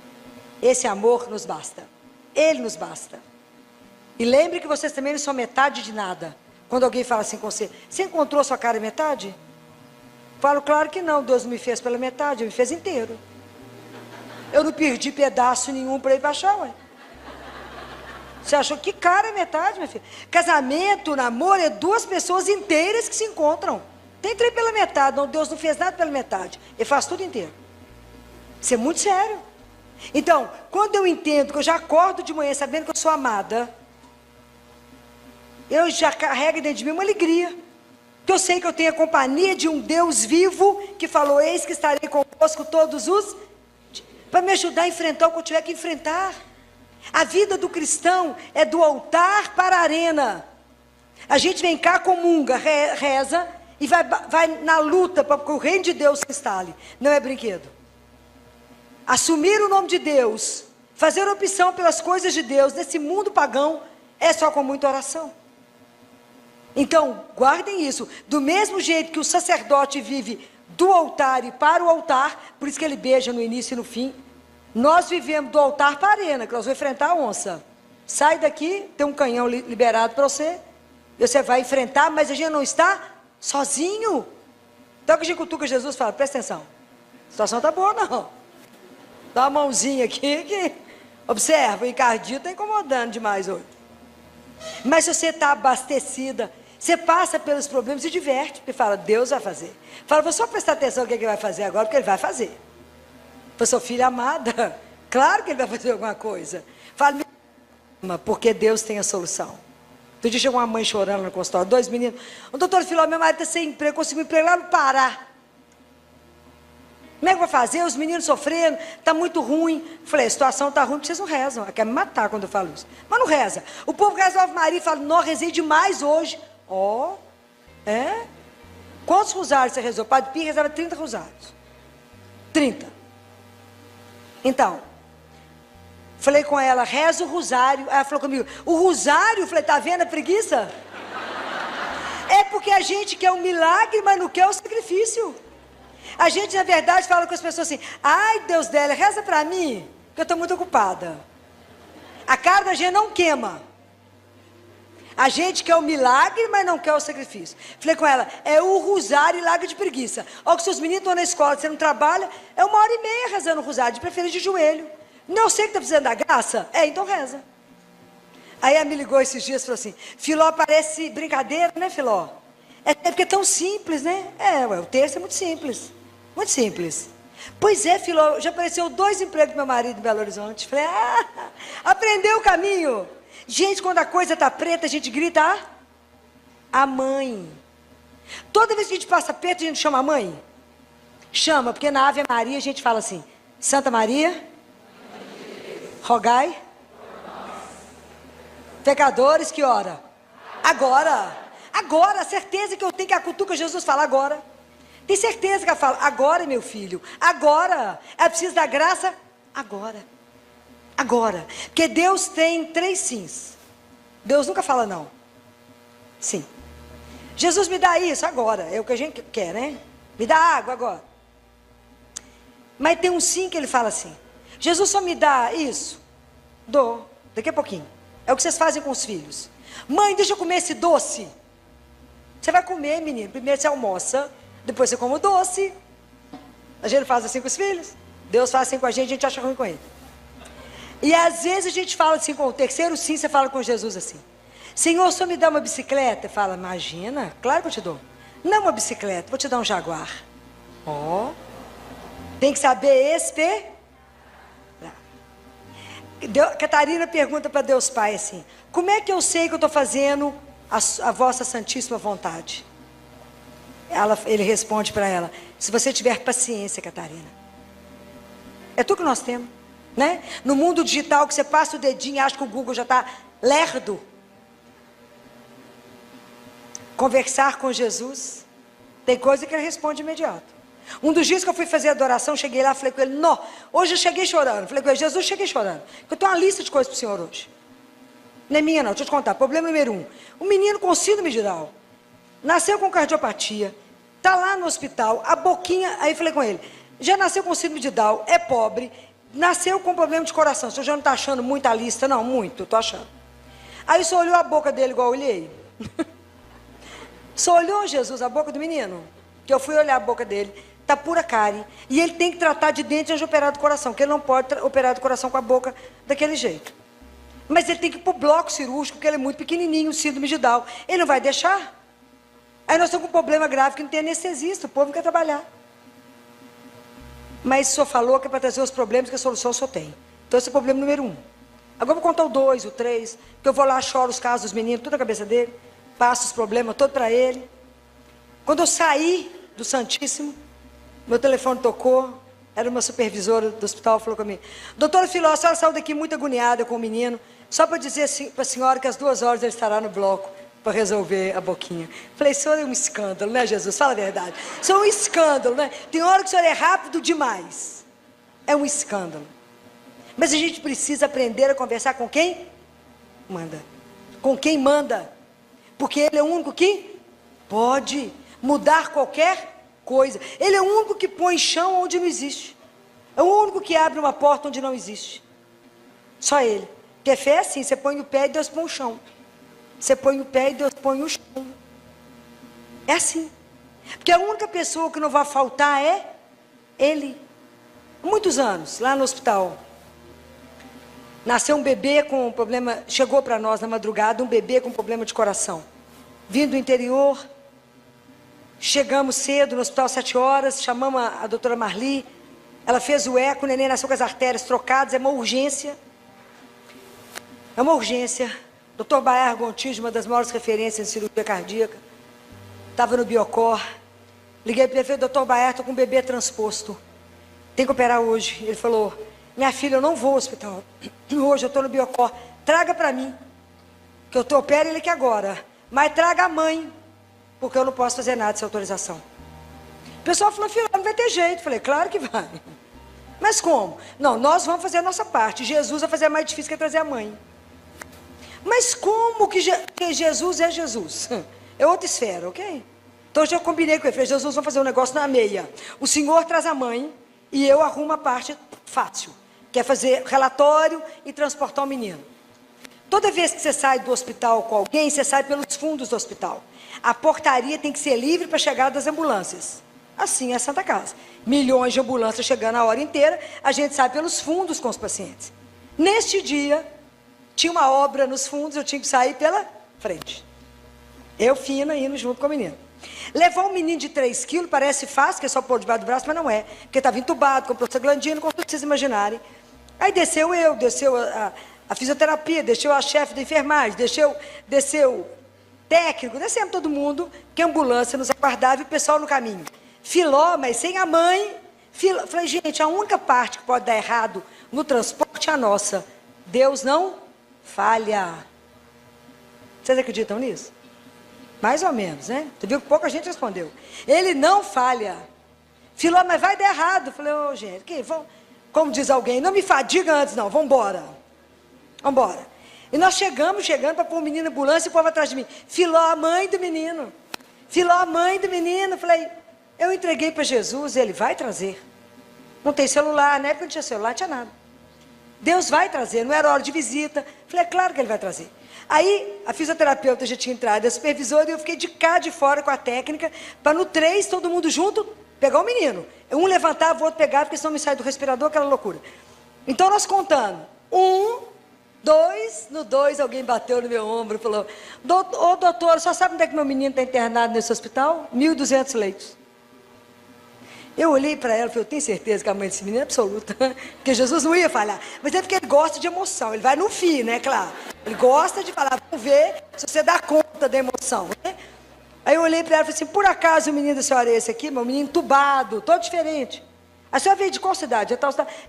Esse amor nos basta. Ele nos basta. E lembre que vocês também não são metade de nada. Quando alguém fala assim com você, você encontrou sua cara metade? Falo, claro que não, Deus não me fez pela metade, Ele me fez inteiro. Eu não perdi pedaço nenhum para ir para achar, ué. Você achou que cara é metade, minha filha? Casamento, namoro, é duas pessoas inteiras que se encontram. Tem três pela metade, não, Deus não fez nada pela metade. Ele faz tudo inteiro. Isso é muito sério. Então, quando eu entendo que eu já acordo de manhã sabendo que eu sou amada, eu já carrego dentro de mim uma alegria. Porque eu sei que eu tenho a companhia de um Deus vivo que falou, eis que estarei convosco todos os... para me ajudar a enfrentar o que eu tiver que enfrentar. A vida do cristão é do altar para a arena. A gente vem cá, comunga, reza e vai na luta para que o reino de Deus se instale. Não é brinquedo. Assumir o nome de Deus, fazer opção pelas coisas de Deus nesse mundo pagão é só com muita oração. Então, guardem isso. Do mesmo jeito que o sacerdote vive do altar e para o altar, por isso que ele beija no início e no fim, nós vivemos do altar para a arena, que nós vamos enfrentar a onça. Sai daqui, tem um canhão liberado para você, e você vai enfrentar, mas a gente não está sozinho. Então que a gente cutuca Jesus e fala, presta atenção, a situação está boa não. Dá uma mãozinha aqui, que observa, o encardio está incomodando demais hoje. Mas se você está abastecida, você passa pelos problemas e diverte, porque fala, Deus vai fazer. Fala, vou só prestar atenção no que ele vai fazer agora, porque ele vai fazer. Eu sou filha amada, claro que ele vai fazer alguma coisa. Fala, porque Deus tem a solução. Outro dia chegou uma mãe chorando no consultório, 2 meninos. O doutor falou, meu marido está sem emprego, conseguiu um emprego lá no Pará. Como é que vai fazer? Os meninos sofrendo, está muito ruim. Falei, a situação está ruim, vocês não rezam. Ela quer me matar quando eu falo isso. Mas não reza. O povo resolve Maria e fala, não, rezei demais hoje. Ó, é? Quantos rosários você rezou? Padre Pio rezava 30 rosários. 30. Então, falei com ela, reza o rosário. Ela falou comigo, o rosário? Eu falei, tá vendo a preguiça? É porque a gente quer um milagre, mas não quer o sacrifício. A gente, na verdade, fala com as pessoas assim, ai, Deus dela, reza pra mim, porque eu estou muito ocupada. A cara da gente não queima. A gente quer o milagre, mas não quer o sacrifício. Falei com ela, é o rosário e larga de preguiça. Ó, que seus meninos estão na escola, você não trabalha, é 1h30 rezando o rosário, de preferência de joelho. Não sei que está precisando da graça? É, então reza. Aí ela me ligou esses dias e falou assim, Filó, parece brincadeira, né, Filó? É porque é tão simples, né? É, ué, o texto é muito simples. Muito simples. Pois é, Filó, já apareceu 2 empregos do meu marido em Belo Horizonte. Falei, aprendeu o caminho. Gente, quando a coisa está preta, a gente grita a mãe. Toda vez que a gente passa perto, a gente chama a mãe. Chama, porque na Ave Maria a gente fala assim, Santa Maria, rogai, pecadores, que hora? Agora. Agora, a certeza que eu tenho que a cutuca Jesus fala agora. Tem certeza que ela fala, agora meu filho, agora. É preciso da graça, agora. Agora. Porque Deus tem 3 sims. Deus nunca fala não. Sim. Jesus, me dá isso agora. É o que a gente quer, né? Me dá água agora. Mas tem um sim que ele fala assim: Jesus só me dá isso? Dou. Daqui a pouquinho. É o que vocês fazem com os filhos. Mãe, deixa eu comer esse doce. Você vai comer, menino. Primeiro você almoça, depois você come o doce. A gente faz assim com os filhos. Deus faz assim com a gente acha ruim com ele. E às vezes a gente fala assim com o terceiro sim, você fala com Jesus assim: Senhor, só me dá uma bicicleta? Fala, imagina, claro que eu te dou. Não uma bicicleta, vou te dar um Jaguar. Ó, tem que saber esperar. Catarina pergunta para Deus Pai assim: como é que eu sei que eu estou fazendo a vossa santíssima vontade? Ele responde para ela: se você tiver paciência, Catarina. É tudo que nós temos, né? No mundo digital que você passa o dedinho e acha que o Google já está lerdo. Conversar com Jesus, tem coisa que ele responde imediato. Um dos dias que eu fui fazer adoração, cheguei lá, falei com ele: não, hoje eu cheguei chorando. Falei com ele: Jesus, cheguei chorando, porque eu tenho uma lista de coisas para o Senhor hoje. Não é minha não, deixa eu te contar. Problema número 1, um menino com síndrome de Down, nasceu com cardiopatia, está lá no hospital, a boquinha, aí falei com ele: já nasceu com síndrome de Down, é pobre, nasceu com problema de coração, o senhor já não está achando muita lista? Não, muito, estou achando. Aí o senhor olhou a boca dele igual eu olhei? Só olhou, Jesus, a boca do menino? Que eu fui olhar a boca dele, está pura cárie. E ele tem que tratar de dente antes de operar do coração, porque ele não pode operar do coração com a boca daquele jeito. Mas ele tem que ir para o bloco cirúrgico, porque ele é muito pequenininho, síndrome de Down. Ele não vai deixar. Aí nós estamos com um problema grave que não tem anestesista, o povo não quer trabalhar. Mas o senhor falou que é para trazer os problemas, que a solução o senhor tem. Então esse é o problema número 1. Agora eu vou contar o 2, o 3, que eu vou lá, choro os casos dos meninos, tudo na cabeça dele. Passo os problemas todos para ele. Quando eu saí do Santíssimo, meu telefone tocou, era uma supervisora do hospital, falou comigo: doutora Filó, a senhora saiu daqui muito agoniada com o menino, só para dizer assim, para a senhora que às 2 horas ele estará no bloco para resolver a boquinha. Falei: isso é um escândalo, né, Jesus? Fala a verdade. Isso é um escândalo, né? Tem hora que o senhor é rápido demais. É um escândalo. Mas a gente precisa aprender a conversar com quem manda. Com quem manda. Porque ele é o único que pode mudar qualquer coisa. Ele é o único que põe chão onde não existe. É o único que abre uma porta onde não existe. Só ele. Porque fé é assim: você põe o pé e Deus põe o chão. Você põe o pé e Deus põe o chão. É assim. Porque a única pessoa que não vai faltar é ele. Há muitos anos, lá no hospital, nasceu um bebê com problema, chegou para nós na madrugada, um bebê com problema de coração. Vindo do interior, chegamos cedo no hospital, 7 horas, chamamos a doutora Marli, ela fez o eco, o neném nasceu com as artérias trocadas, é uma urgência. É uma urgência. Dr. Baer Gontijo, uma das maiores referências em cirurgia cardíaca, estava no Biocor. Liguei para ele e falei: doutor Baer, estou com um bebê transposto. Tem que operar hoje. Ele falou: minha filha, eu não vou ao hospital. Hoje eu estou no Biocor. Traga para mim, que eu opero ele aqui agora. Mas traga a mãe, porque eu não posso fazer nada sem autorização. O pessoal falou: filha, não vai ter jeito. Falei: claro que vai. Mas como? Não, nós vamos fazer a nossa parte. Jesus vai fazer a mais difícil, que é trazer a mãe. Mas como que Jesus é Jesus? É outra esfera, ok? Então eu já combinei com ele. Falei: Jesus, vamos fazer um negócio na meia. O senhor traz a mãe e eu arrumo a parte fácil, que é fazer relatório e transportar o menino. Toda vez que você sai do hospital com alguém, você sai pelos fundos do hospital. A portaria tem que ser livre para a chegada das ambulâncias. Assim é a Santa Casa. Milhões de ambulâncias chegando a hora inteira, a gente sai pelos fundos com os pacientes. Neste dia, tinha uma obra nos fundos, eu tinha que sair pela frente. Eu fina indo junto com o menino. Levar um menino de 3 quilos parece fácil, que é só pôr debaixo do braço, mas não é. Porque estava entubado, com prostaglandina, como vocês imaginarem. Aí desceu a fisioterapia, desceu a chefe da enfermagem, desceu técnico, descemos todo mundo, que a ambulância nos aguardava e o pessoal no caminho. Filó, mas sem a mãe. Falei: gente, a única parte que pode dar errado no transporte é a nossa. Deus não falha. Vocês acreditam nisso? Mais ou menos, né? Você viu que pouca gente respondeu. Ele não falha. Filó, mas vai dar errado. Falei: ô, gente, Como diz alguém, não me fadiga antes não, vamos embora. Vamos embora. E nós chegando para pôr o menino na ambulância e o povo atrás de mim. Filó, a mãe do menino. Filó, a mãe do menino. Falei, eu entreguei para Jesus, ele vai trazer. Não tem celular, na época não tinha celular, não tinha nada. Deus vai trazer, não era hora de visita. Falei, é claro que ele vai trazer. Aí, a fisioterapeuta já tinha entrado, a supervisora, e eu fiquei de cá de fora com a técnica, para no 3, todo mundo junto, pegar o menino. Um levantava, o outro pegava, porque senão me sai do respirador, aquela loucura. Então, nós contando. 1, 2, no 2, alguém bateu no meu ombro e falou, ô doutor, só sabe onde é que meu menino está internado nesse hospital? 1.200 leitos. Eu olhei para ela e falei, eu tenho certeza que a mãe desse menino é absoluta, porque Jesus não ia falhar. Mas é porque ele gosta de emoção, ele vai no fim, né, claro. Ele gosta de falar, vamos ver se você dá conta da emoção, né? Aí eu olhei para ela e falei assim, por acaso o menino da senhora é esse aqui, meu menino entubado, todo diferente. A senhora veio de qual cidade?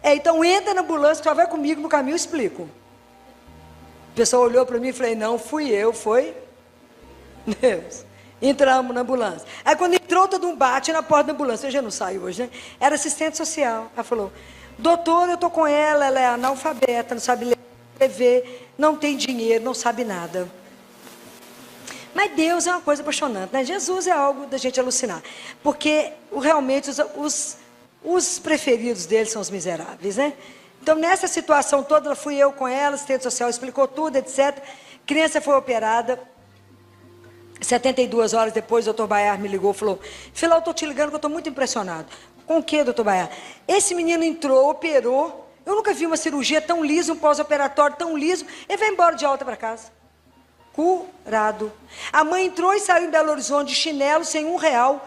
Então entra na ambulância, só vai comigo no caminho, eu explico. A pessoa olhou para mim e falei, não, fui eu, foi Deus. Entramos na ambulância. Aí quando entrou, todo um bate na porta da ambulância. Eu já não saio hoje, né? Era assistente social. Ela falou, doutor, eu estou com ela é analfabeta, não sabe ler, escrever, não tem dinheiro, não sabe nada. Mas Deus é uma coisa apaixonante, né? Jesus é algo da gente alucinar. Porque realmente os preferidos dele são os miseráveis, né? Então nessa situação toda, fui eu com ela, assistente social explicou tudo, etc. Criança foi operada. 72 horas depois, o doutor Baiar me ligou e falou, Filó, eu estou te ligando que eu estou muito impressionado. Com o que, doutor Baiar? Esse menino entrou, operou, eu nunca vi uma cirurgia tão lisa, um pós-operatório tão liso, ele vai embora de alta para casa. Curado. A mãe entrou e saiu em Belo Horizonte de chinelo, sem R$1,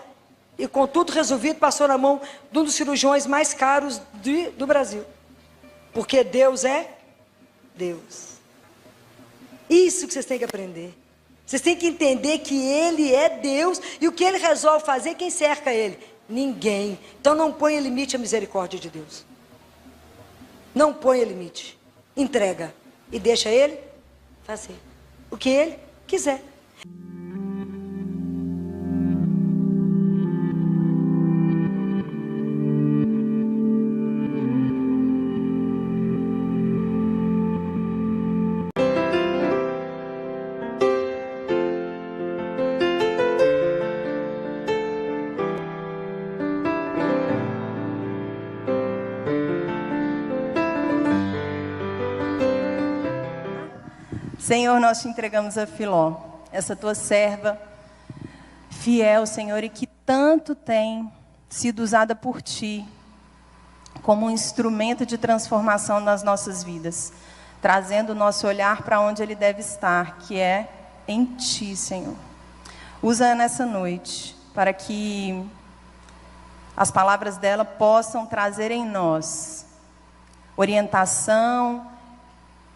e com tudo resolvido, passou na mão de um dos cirurgiões mais caros do Brasil. Porque Deus é Deus. Isso que vocês têm que aprender. Vocês têm que entender que Ele é Deus e o que Ele resolve fazer, quem cerca Ele? Ninguém. Então não ponha limite à misericórdia de Deus. Não ponha limite. Entrega e deixa Ele fazer o que Ele quiser. Senhor, nós te entregamos a Filó, essa tua serva fiel, Senhor, e que tanto tem sido usada por ti como um instrumento de transformação nas nossas vidas, trazendo o nosso olhar para onde ele deve estar, que é em ti, Senhor. Usa nessa noite para que as palavras dela possam trazer em nós orientação,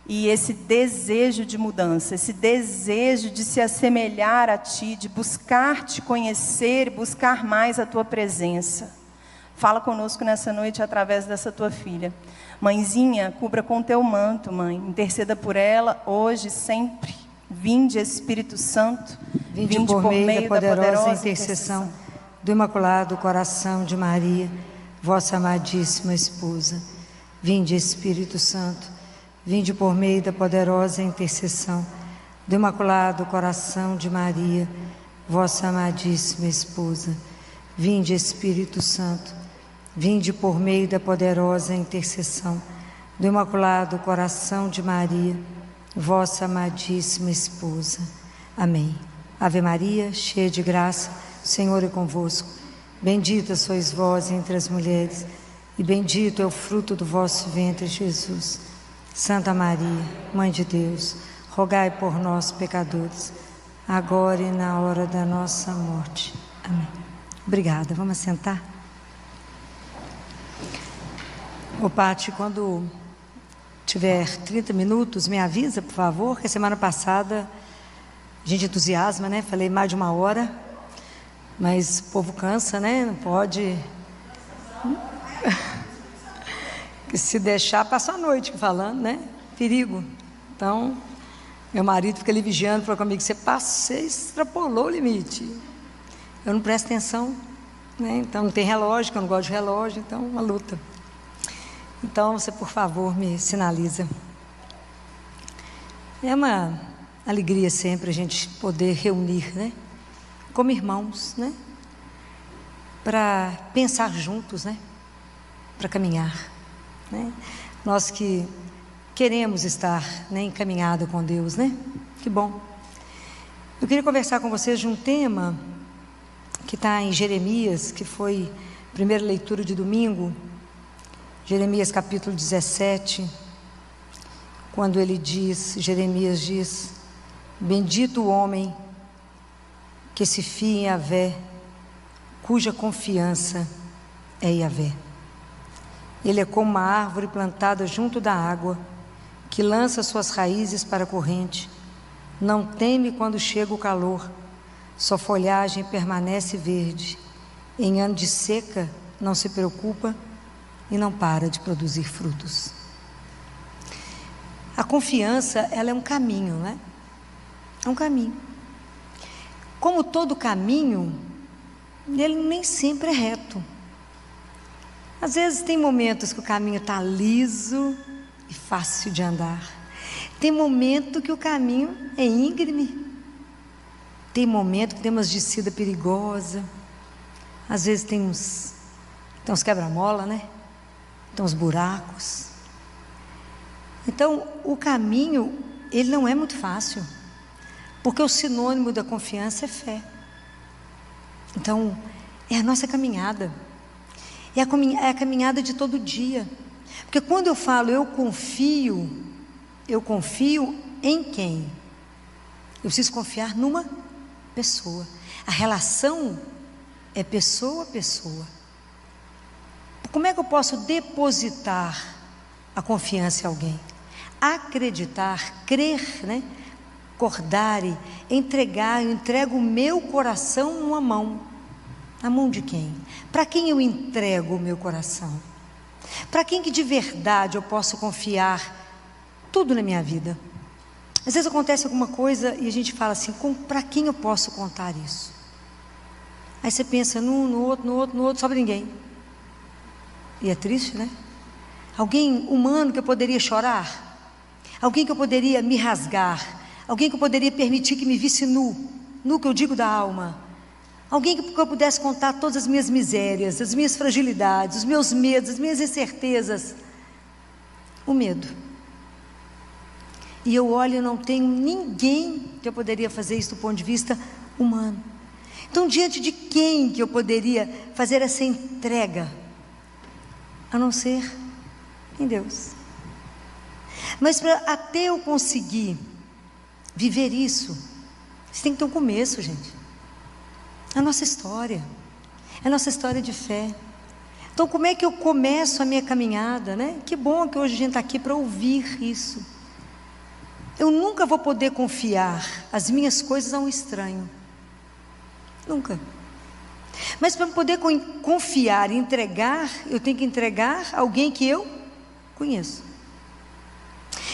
e esse desejo de mudança, esse desejo de se assemelhar a Ti, de buscar Te conhecer, buscar mais a Tua presença. Fala conosco nessa noite através dessa Tua filha. Mãezinha, cubra com Teu manto, Mãe. Interceda por ela hoje, sempre. Vinde, Espírito Santo. Vinde por meio da poderosa intercessão do Imaculado Coração de Maria, vossa amadíssima esposa. Vinde, Espírito Santo. Vinde por meio da poderosa intercessão do Imaculado Coração de Maria, vossa amadíssima esposa. Vinde, Espírito Santo. Vinde por meio da poderosa intercessão do Imaculado Coração de Maria, vossa amadíssima esposa. Amém. Ave Maria, cheia de graça, o Senhor é convosco. Bendita sois vós entre as mulheres, e bendito é o fruto do vosso ventre, Jesus. Santa Maria, Mãe de Deus, rogai por nós, pecadores, agora e na hora da nossa morte. Amém. Obrigada. Vamos sentar? Ô, Pati, quando tiver 30 minutos, me avisa, por favor, que a semana passada a gente entusiasma, né? Falei mais de 1 hora, mas o povo cansa, né? Não pode... que se deixar, passa a noite falando, né? Perigo. Então, meu marido fica ali vigiando, falou comigo, você extrapolou o limite. Eu não presto atenção, né? Então não tem relógio, que eu não gosto de relógio, então uma luta. Então, você, por favor, me sinaliza. É uma alegria sempre a gente poder reunir, né? Como irmãos, né? Para pensar juntos, né? Para caminhar, né? Nós que queremos estar, né, encaminhado com Deus, né? Que bom. Eu queria conversar com vocês de um tema que está em Jeremias, que foi a primeira leitura de domingo, Jeremias capítulo 17, quando ele diz, Jeremias diz: bendito o homem que se fia em Yahvé, cuja confiança é Yahvé. Ele é como uma árvore plantada junto da água, que lança suas raízes para a corrente, não teme quando chega o calor, sua folhagem permanece verde, em ano de seca não se preocupa e não para de produzir frutos. A confiança, ela é um caminho, né? É um caminho. Como todo caminho, ele nem sempre é reto. Às vezes tem momentos que o caminho está liso e fácil de andar. Tem momento que o caminho é íngreme. Tem momento que tem umas descidas perigosas. Às vezes tem uns quebra-mola, né? Tem uns buracos. Então, o caminho, ele não é muito fácil. Porque o sinônimo da confiança é fé. Então, é a nossa caminhada. É a caminhada de todo dia. Porque quando eu falo eu confio em quem? Eu preciso confiar numa pessoa. A relação é pessoa a pessoa. Como é que eu posso depositar a confiança em alguém? Acreditar, crer, né? Acordare, entregar, eu entrego o meu coração numa mão. Na mão de quem? Para quem eu entrego o meu coração? Para quem que de verdade eu posso confiar tudo na minha vida? Às vezes acontece alguma coisa e a gente fala assim, para quem eu posso contar isso? Aí você pensa no outro, sobra ninguém. E é triste, né? Alguém humano que eu poderia chorar? Alguém que eu poderia me rasgar? Alguém que eu poderia permitir que me visse nu que eu digo da alma? Alguém que eu pudesse contar todas as minhas misérias, as minhas fragilidades, os meus medos, as minhas incertezas. O medo. E eu olho e não tenho ninguém que eu poderia fazer isso do ponto de vista humano. Então, diante de quem que eu poderia fazer essa entrega? A não ser em Deus. Mas até eu conseguir viver isso, você tem que ter um começo, gente. A nossa história, a nossa história de fé. Então, como é que eu começo a minha caminhada, né? Que bom que hoje a gente está aqui para ouvir isso. Eu nunca vou poder confiar as minhas coisas a um estranho. Nunca. Mas para poder confiar e entregar, eu tenho que entregar a alguém que eu conheço.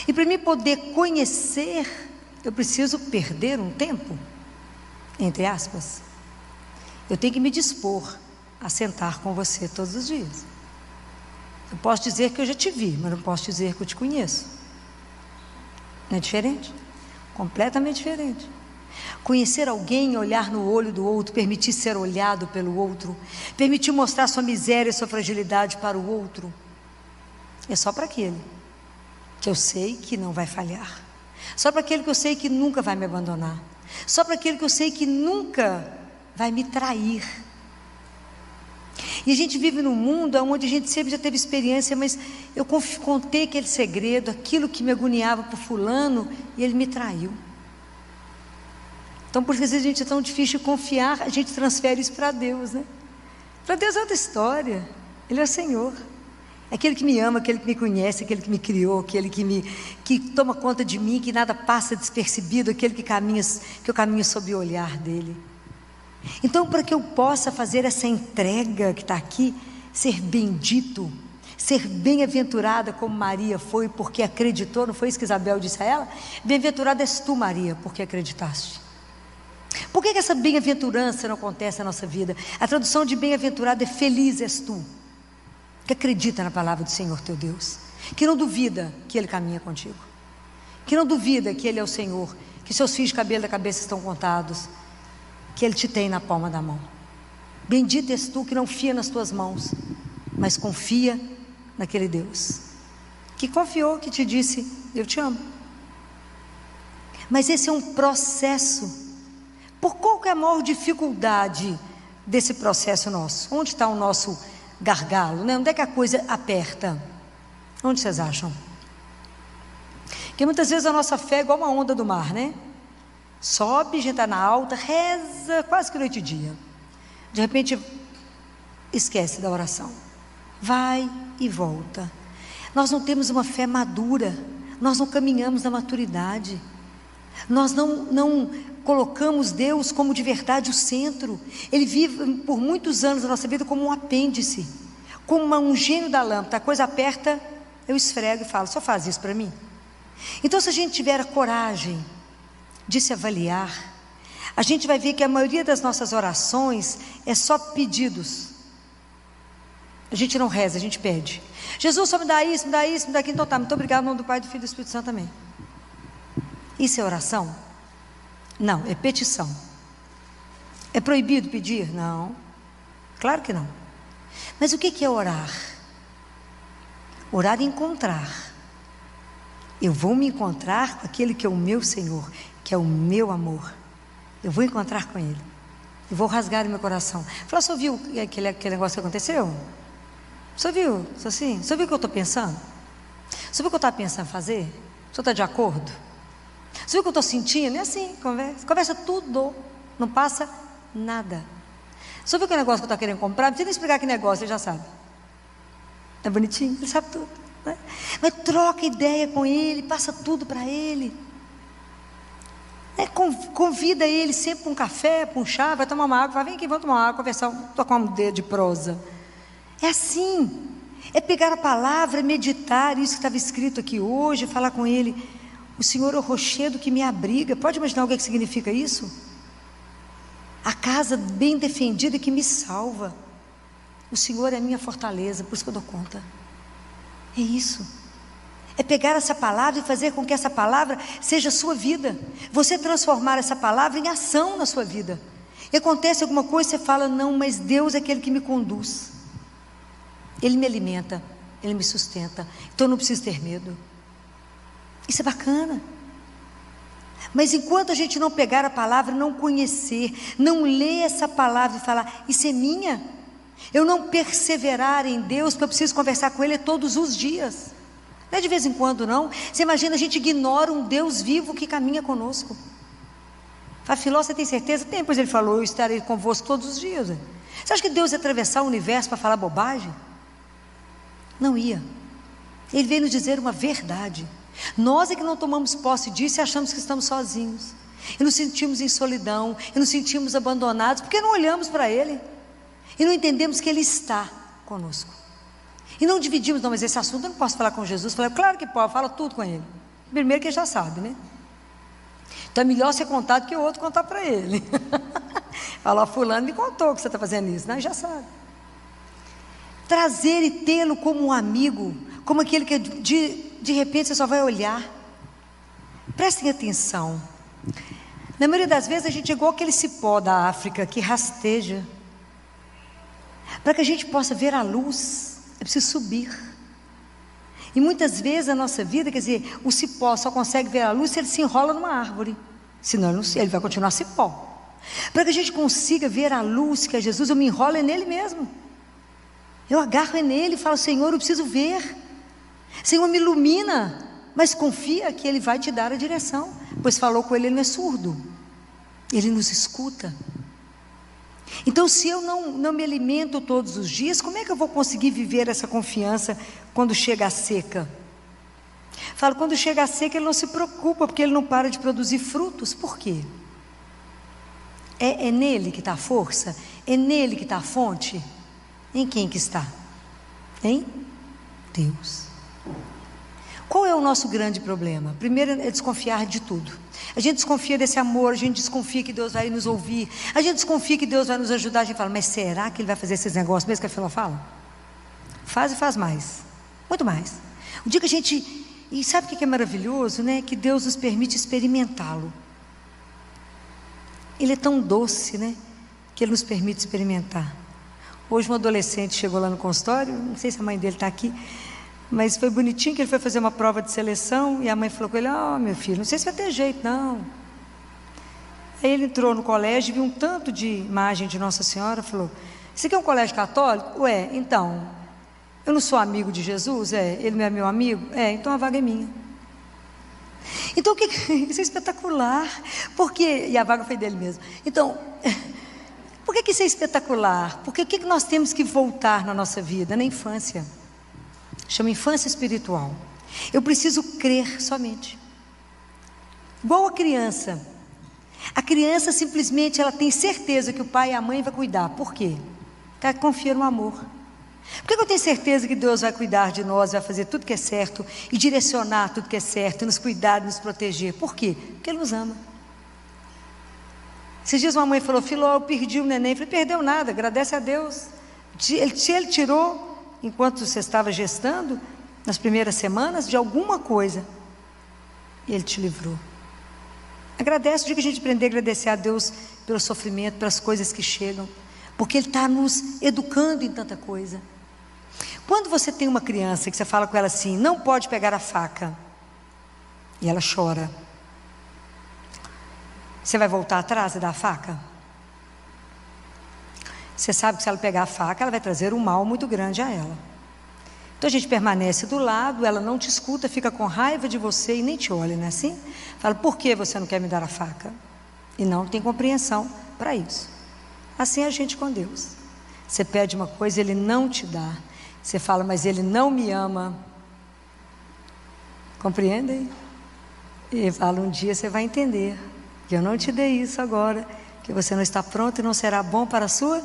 E para mim poder conhecer, eu preciso perder um tempo, entre aspas. Eu tenho que me dispor a sentar com você todos os dias. Eu posso dizer que eu já te vi, mas não posso dizer que eu te conheço. Não é diferente? Completamente diferente. Conhecer alguém, olhar no olho do outro, permitir ser olhado pelo outro, permitir mostrar sua miséria e sua fragilidade para o outro, é só para aquele que eu sei que não vai falhar, só para aquele que eu sei que nunca vai me abandonar, só para aquele que eu sei que nunca vai me trair. E a gente vive num mundo onde a gente sempre já teve experiência, mas eu contei aquele segredo, aquilo que me agoniava para o fulano, e ele me traiu. Então, por vezes a gente é tão difícil de confiar, a gente transfere isso para Deus, né? Para Deus é outra história. Ele é o Senhor, aquele que me ama, aquele que me conhece, aquele que me criou, aquele que toma conta de mim, que nada passa despercebido, aquele que eu caminho sob o olhar dele. Então, para que eu possa fazer essa entrega que está aqui, ser bendito, ser bem-aventurada como Maria foi, porque acreditou, não foi isso que Isabel disse a ela? Bem-aventurada és tu, Maria, porque acreditaste. Por que essa bem-aventurança não acontece na nossa vida? A tradução de bem-aventurado é feliz és tu. que acredita na palavra do Senhor teu Deus, que não duvida que Ele caminha contigo, que não duvida que Ele é o Senhor, que seus fios de cabelo da cabeça estão contados, que Ele te tem na palma da mão. Bendito és tu que não fia nas tuas mãos, mas confia naquele Deus que confiou, que te disse: eu te amo. Mas esse é um processo. Por qual que é a maior dificuldade desse processo nosso? Onde está o nosso gargalo, né? Onde é que a coisa aperta? Onde vocês acham? Porque muitas vezes a nossa fé é igual uma onda do mar, né? Sobe, a gente está na alta, reza quase que noite e dia. De repente, esquece da oração. Vai e volta. Nós não temos uma fé madura. Nós não caminhamos na maturidade. Nós não colocamos Deus como de verdade o centro. Ele vive por muitos anos da nossa vida como um apêndice, como um gênio da lâmpada. A coisa aperta, eu esfrego e falo: só faz isso para mim. Então, se a gente tiver a coragem de se avaliar, a gente vai ver que a maioria das nossas orações é só pedidos. A gente não reza, a gente pede. Jesus, só me dá isso, me dá isso, me dá aquilo. Então tá, muito obrigado, em nome do Pai, do Filho e do Espírito Santo, amém. Isso é oração? Não, é petição. É proibido pedir? Não, claro que não. Mas o que é orar? Orar é encontrar. Eu vou me encontrar com aquele que é o meu Senhor, que é o meu amor. Eu vou encontrar com Ele. Eu vou rasgar o meu coração. Fala: você ouviu aquele negócio que aconteceu? Você ouviu? Assim? Você ouviu o que eu estou pensando? Você viu o que eu estava pensando em fazer? Você está de acordo? Você viu o que eu estou sentindo? É assim, conversa. Conversa tudo. Não passa nada. Você viu que negócio que eu estou querendo comprar? Não precisa nem explicar que negócio, ele já sabe. É bonitinho, ele sabe tudo, né? Mas troca ideia com ele, passa tudo para ele. Convida ele sempre para um café, para um chá, vai tomar uma água, vai: vem aqui, vamos tomar uma água, conversar, tocar um dedo de prosa. É assim, é pegar a palavra, meditar isso que estava escrito aqui hoje, falar com ele: o Senhor é o rochedo que me abriga. Pode imaginar o que significa isso? A casa bem defendida que me salva. O Senhor é a minha fortaleza, por isso que eu dou conta. É isso. É pegar essa palavra e fazer com que essa palavra seja a sua vida. Você transformar essa palavra em ação na sua vida. E acontece alguma coisa, você fala: não, mas Deus é aquele que me conduz. Ele me alimenta, Ele me sustenta. Então eu não preciso ter medo. Isso é bacana. Mas enquanto a gente não pegar a palavra, não conhecer, não ler essa palavra e falar: isso é minha. Eu não perseverar em Deus, porque eu preciso conversar com Ele todos os dias. Não é de vez em quando, não. Você imagina, a gente ignora um Deus vivo que caminha conosco. Fala: Filó, você tem certeza? Tem, pois Ele falou: eu estarei convosco todos os dias. Você acha que Deus ia atravessar o universo para falar bobagem? Não ia. Ele veio nos dizer uma verdade. Nós é que não tomamos posse disso e achamos que estamos sozinhos, e nos sentimos em solidão, e nos sentimos abandonados, porque não olhamos para Ele, e não entendemos que Ele está conosco, e não dividimos: não, mas esse assunto eu não posso falar com Jesus. Falei: claro que pode, fala tudo com Ele. Primeiro que Ele já sabe, né? Então é melhor ser contado que o outro contar para Ele. Fala: fulano me contou que você está fazendo isso. Não, já sabe. Trazer e tê-lo como um amigo, como aquele que de repente você só vai olhar. Prestem atenção. Na maioria das vezes a gente é igual aquele cipó da África que rasteja. Para que a gente possa ver a luz, é preciso subir. E muitas vezes a nossa vida, quer dizer, o cipó só consegue ver a luz se ele se enrola numa árvore. Senão ele vai continuar cipó. Para que a gente consiga ver a luz que é Jesus, eu me enrolo nele mesmo. Eu agarro nele e falo: Senhor, eu preciso ver. Senhor, me ilumina. Mas confia que Ele vai te dar a direção, pois falou com Ele, Ele não é surdo, Ele nos escuta. Então, se eu não me alimento todos os dias, como é que eu vou conseguir viver essa confiança quando chega a seca? Falo: quando chega a seca, Ele não se preocupa, porque Ele não para de produzir frutos. Por quê? É nele que está a força? É nele que está a fonte? Em quem que está? Em Deus. Qual é o nosso grande problema? Primeiro é desconfiar de tudo. A gente desconfia desse amor, a gente desconfia que Deus vai nos ouvir, a gente desconfia que Deus vai nos ajudar. A gente fala: mas será que Ele vai fazer esses negócios mesmo que a Filó fala? Faz e faz mais. Muito mais. O dia que a gente... E sabe o que é maravilhoso, né? Que Deus nos permite experimentá-lo. Ele é tão doce, né? Que Ele nos permite experimentar. Hoje um adolescente chegou lá no consultório, não sei se a mãe dele está aqui, mas foi bonitinho que ele foi fazer uma prova de seleção e a mãe falou com ele: ó, meu filho, não sei se vai ter jeito, não. Aí ele entrou no colégio, viu um tanto de imagem de Nossa Senhora, falou: isso aqui é um colégio católico? Ué, então, eu não sou amigo de Jesus? É, ele não é meu amigo? É, então a vaga é minha. Então, isso é espetacular, porque, e a vaga foi dele mesmo. Então, por que isso é espetacular? Porque o que nós temos que voltar na nossa vida? Na infância. Chama infância espiritual. Eu preciso crer somente. Igual a criança. A criança simplesmente ela tem certeza que o pai e a mãe vão cuidar. Por quê? Porque ela confia no amor. Por que eu tenho certeza que Deus vai cuidar de nós, vai fazer tudo que é certo e direcionar tudo que é certo, e nos cuidar, nos proteger? Por quê? Porque Ele nos ama. Esses dias uma mãe falou: Filó, eu perdi o neném. Eu falei: perdeu nada, agradece a Deus. Se Ele tirou, enquanto você estava gestando, nas primeiras semanas, de alguma coisa, Ele te livrou. Agradece. O dia que a gente aprender a agradecer a Deus pelo sofrimento, pelas coisas que chegam, porque Ele está nos educando em tanta coisa. Quando você tem uma criança que você fala com ela assim: não pode pegar a faca, e ela chora, você vai voltar atrás e dar a faca? Você sabe que se ela pegar a faca, ela vai trazer um mal muito grande a ela. Então a gente permanece do lado, ela não te escuta, fica com raiva de você e nem te olha, não é assim? Fala: por que você não quer me dar a faca? E não tem compreensão para isso. Assim é a gente com Deus. Você pede uma coisa, Ele não te dá. Você fala: mas Ele não me ama. Compreendem? E Ele fala: um dia você vai entender que eu não te dei isso agora, que você não está pronto e não será bom para a sua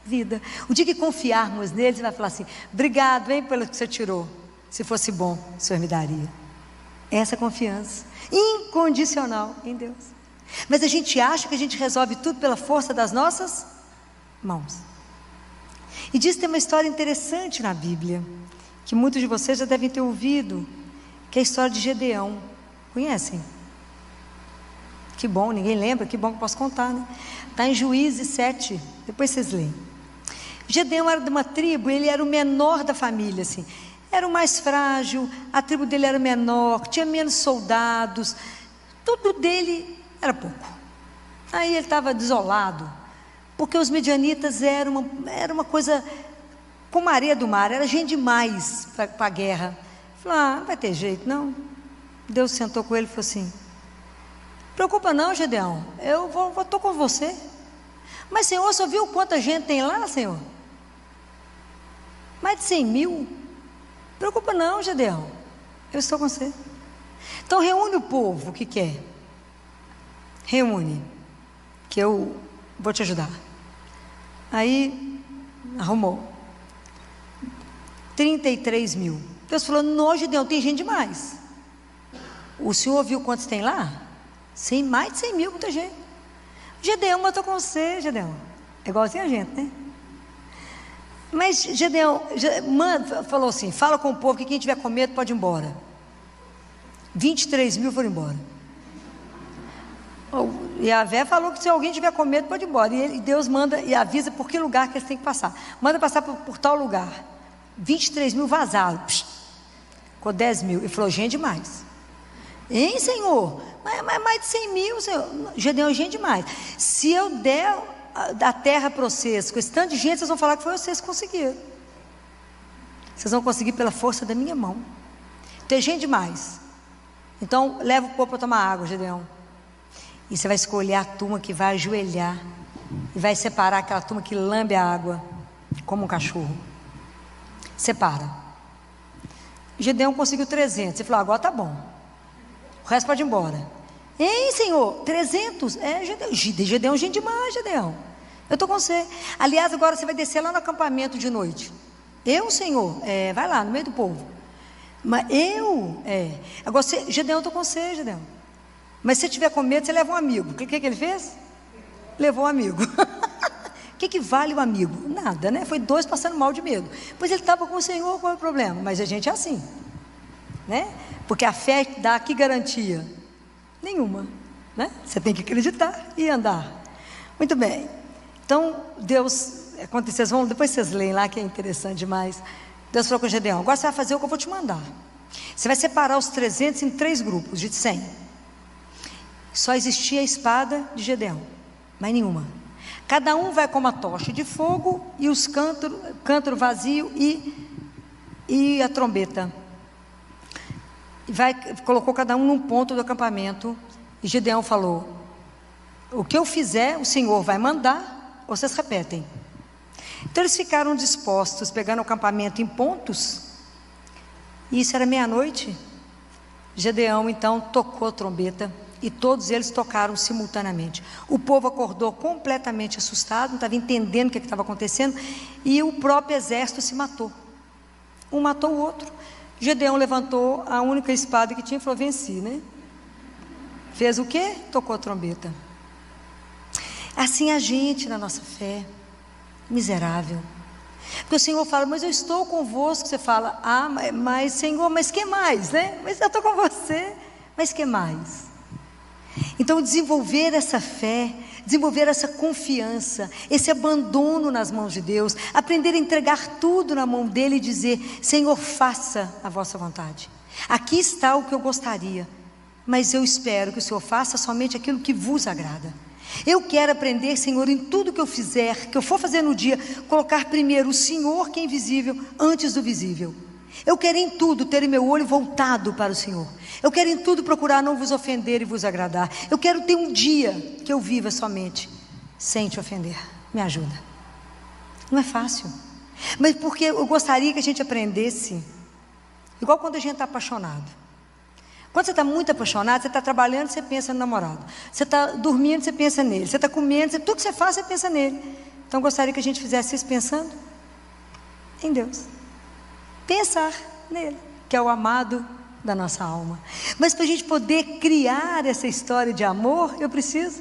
vida. O dia que confiarmos nele, Ele vai falar assim: obrigado, hein, pelo que você tirou. Se fosse bom, o Senhor me daria. Essa confiança incondicional em Deus. Mas a gente acha que a gente resolve tudo pela força das nossas mãos. E diz que tem uma história interessante na Bíblia, que muitos de vocês já devem ter ouvido, que é a história de Gedeão. Conhecem? Que bom, ninguém lembra, que bom que eu posso contar, né? Está em Juízes 7, depois vocês leem. Gedeão era de uma tribo, ele era o menor da família, assim. Era o mais frágil, a tribo dele era menor, tinha menos soldados, tudo dele era pouco. Aí ele estava desolado, porque os midianitas eram uma coisa como a areia do mar, era gente demais para a guerra. Falou: não vai ter jeito, não. Deus sentou com ele e falou assim: preocupa não, Gedeão, eu estou com você. Mas, Senhor, só viu quanta gente tem lá, Senhor? Mais de 100 mil. Preocupa não, Gedeão, eu estou com você. Então reúne o povo que quer. Reúne, que eu vou te ajudar. Aí arrumou 33 mil. Deus falou: não, Gedeão, tem gente demais. O senhor viu quantos tem lá? Mais de 100 mil, muita gente. Gedeão, eu estou com você, Gedeão. É igualzinho a gente, né? Mas Gedeão falou assim: fala com o povo que quem tiver com medo pode ir embora. 23 mil foram embora. E a Vé falou que se alguém tiver com medo pode ir embora. E Deus manda e avisa por que lugar que eles têm que passar. Manda passar por tal lugar. 23 mil vazaram. Ficou 10 mil. E falou: gente demais. Hein, Senhor? Mas mais de 100 mil, Senhor. Gedeão, gente demais. Se eu der a terra para vocês, com esse tanto de gente, vocês vão falar que foi vocês que conseguiram. Vocês vão conseguir pela força da minha mão. Tem gente demais. Então, leva o povo para tomar água, Gedeão. E você vai escolher a turma que vai ajoelhar e vai separar aquela turma que lambe a água como um cachorro. Separa. Gedeão conseguiu 300. Ele falou: agora tá bom, o resto pode ir embora. Hein, Senhor? 300? É, Gedeão, gente demais, Gedeão. Eu estou com você. Aliás, agora você vai descer lá no acampamento de noite. Eu, Senhor? Vai lá, no meio do povo. Mas eu? Agora, Gedeão, eu estou com você, Gedeão. Mas se você tiver com medo, você leva um amigo. O que ele fez? Levou um amigo. O que vale o amigo? Nada, né? Foi 2 passando mal de medo. Pois ele estava com o Senhor, qual é o problema? Mas a gente é assim, né? Porque a fé dá que garantia? Nenhuma, né? Você tem que acreditar e andar. Muito bem. Então, Deus, quando vocês vão, depois vocês leem lá, que é interessante demais. Deus falou com Gedeão: agora você vai fazer o que eu vou te mandar. Você vai separar os 300 em 3 grupos de 100. Só existia a espada de Gedeão, mais nenhuma. Cada um vai com uma tocha de fogo e os cântaro vazio e a trombeta. Colocou cada um num ponto do acampamento. E Gedeão falou: o que eu fizer, o Senhor vai mandar, ou vocês repetem. Então eles ficaram dispostos, pegando o acampamento em pontos. E isso era meia-noite. Gedeão então tocou a trombeta e todos eles tocaram simultaneamente. O povo acordou completamente assustado, não estava entendendo o que estava acontecendo, e o próprio exército se matou. Um matou o outro. Gedeão levantou a única espada que tinha e falou: venci, né? Fez o quê? Tocou a trombeta. Assim a gente, na nossa fé, miserável. Porque o Senhor fala: mas eu estou convosco. Você fala: ah, mas Senhor, mas que mais, né? Mas eu estou com você, mas que mais? Então desenvolver essa fé, desenvolver essa confiança, esse abandono nas mãos de Deus, aprender a entregar tudo na mão dele e dizer: Senhor, faça a vossa vontade. Aqui está o que eu gostaria, mas eu espero que o Senhor faça somente aquilo que vos agrada. Eu quero aprender, Senhor, em tudo que eu fizer, que eu for fazer no dia, colocar primeiro o Senhor, que é invisível, antes do visível. Eu quero em tudo ter meu olho voltado para o Senhor. Eu quero em tudo procurar não vos ofender e vos agradar. Eu quero ter um dia que eu viva somente sem te ofender. Me ajuda. Não é fácil, mas porque eu gostaria que a gente aprendesse, igual quando a gente está apaixonado. Quando você está muito apaixonado, você está trabalhando, você pensa no namorado. Você está dormindo, você pensa nele. Você está comendo, tudo que você faz, você pensa nele. Então eu gostaria que a gente fizesse isso pensando em Deus. Pensar nele, que é o amado da nossa alma. Mas para a gente poder criar essa história de amor, eu preciso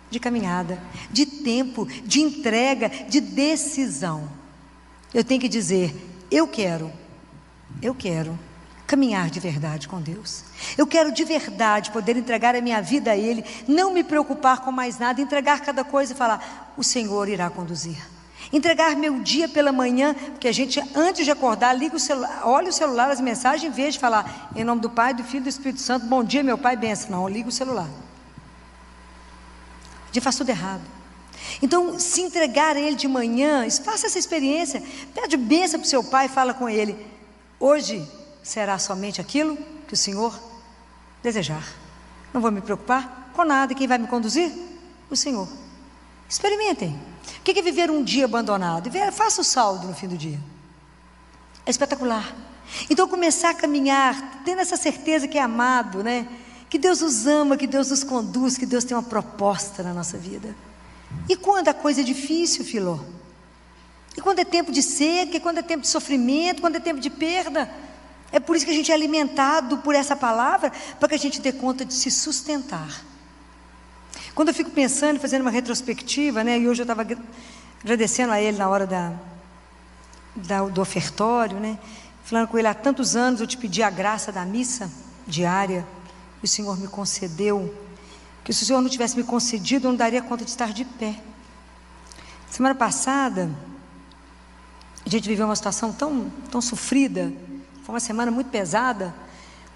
de caminhada, de tempo, de entrega, de decisão. Eu tenho que dizer: eu quero caminhar de verdade com Deus. Eu quero de verdade poder entregar a minha vida a Ele, não me preocupar com mais nada, entregar cada coisa e falar: o Senhor irá conduzir. Entregar meu dia pela manhã, porque a gente, antes de acordar, liga o celular, olha o celular, as mensagens, em vez de falar: em nome do Pai, do Filho e do Espírito Santo, bom dia meu Pai, benção. Não, liga o celular. A gente faz tudo errado. Então, se entregar a Ele de manhã, faça essa experiência, pede bênção para o seu pai e fala com ele: hoje será somente aquilo que o Senhor desejar. Não vou me preocupar com nada. E quem vai me conduzir? O Senhor. Experimentem. O que é viver um dia abandonado? Faça o saldo no fim do dia. É espetacular. Então começar a caminhar, tendo essa certeza que é amado, né? Que Deus nos ama, que Deus nos conduz, que Deus tem uma proposta na nossa vida. E quando a coisa é difícil, Filó? E quando é tempo de seca, e quando é tempo de sofrimento, quando é tempo de perda? É por isso que a gente é alimentado por essa palavra, para que a gente dê conta de se sustentar. Quando eu fico pensando, fazendo uma retrospectiva, né, e hoje eu estava agradecendo a ele na hora do ofertório, né, falando com ele: há tantos anos eu te pedi a graça da missa diária, e o Senhor me concedeu, que se o Senhor não tivesse me concedido, eu não daria conta de estar de pé. Semana passada, a gente viveu uma situação tão sofrida, foi uma semana muito pesada.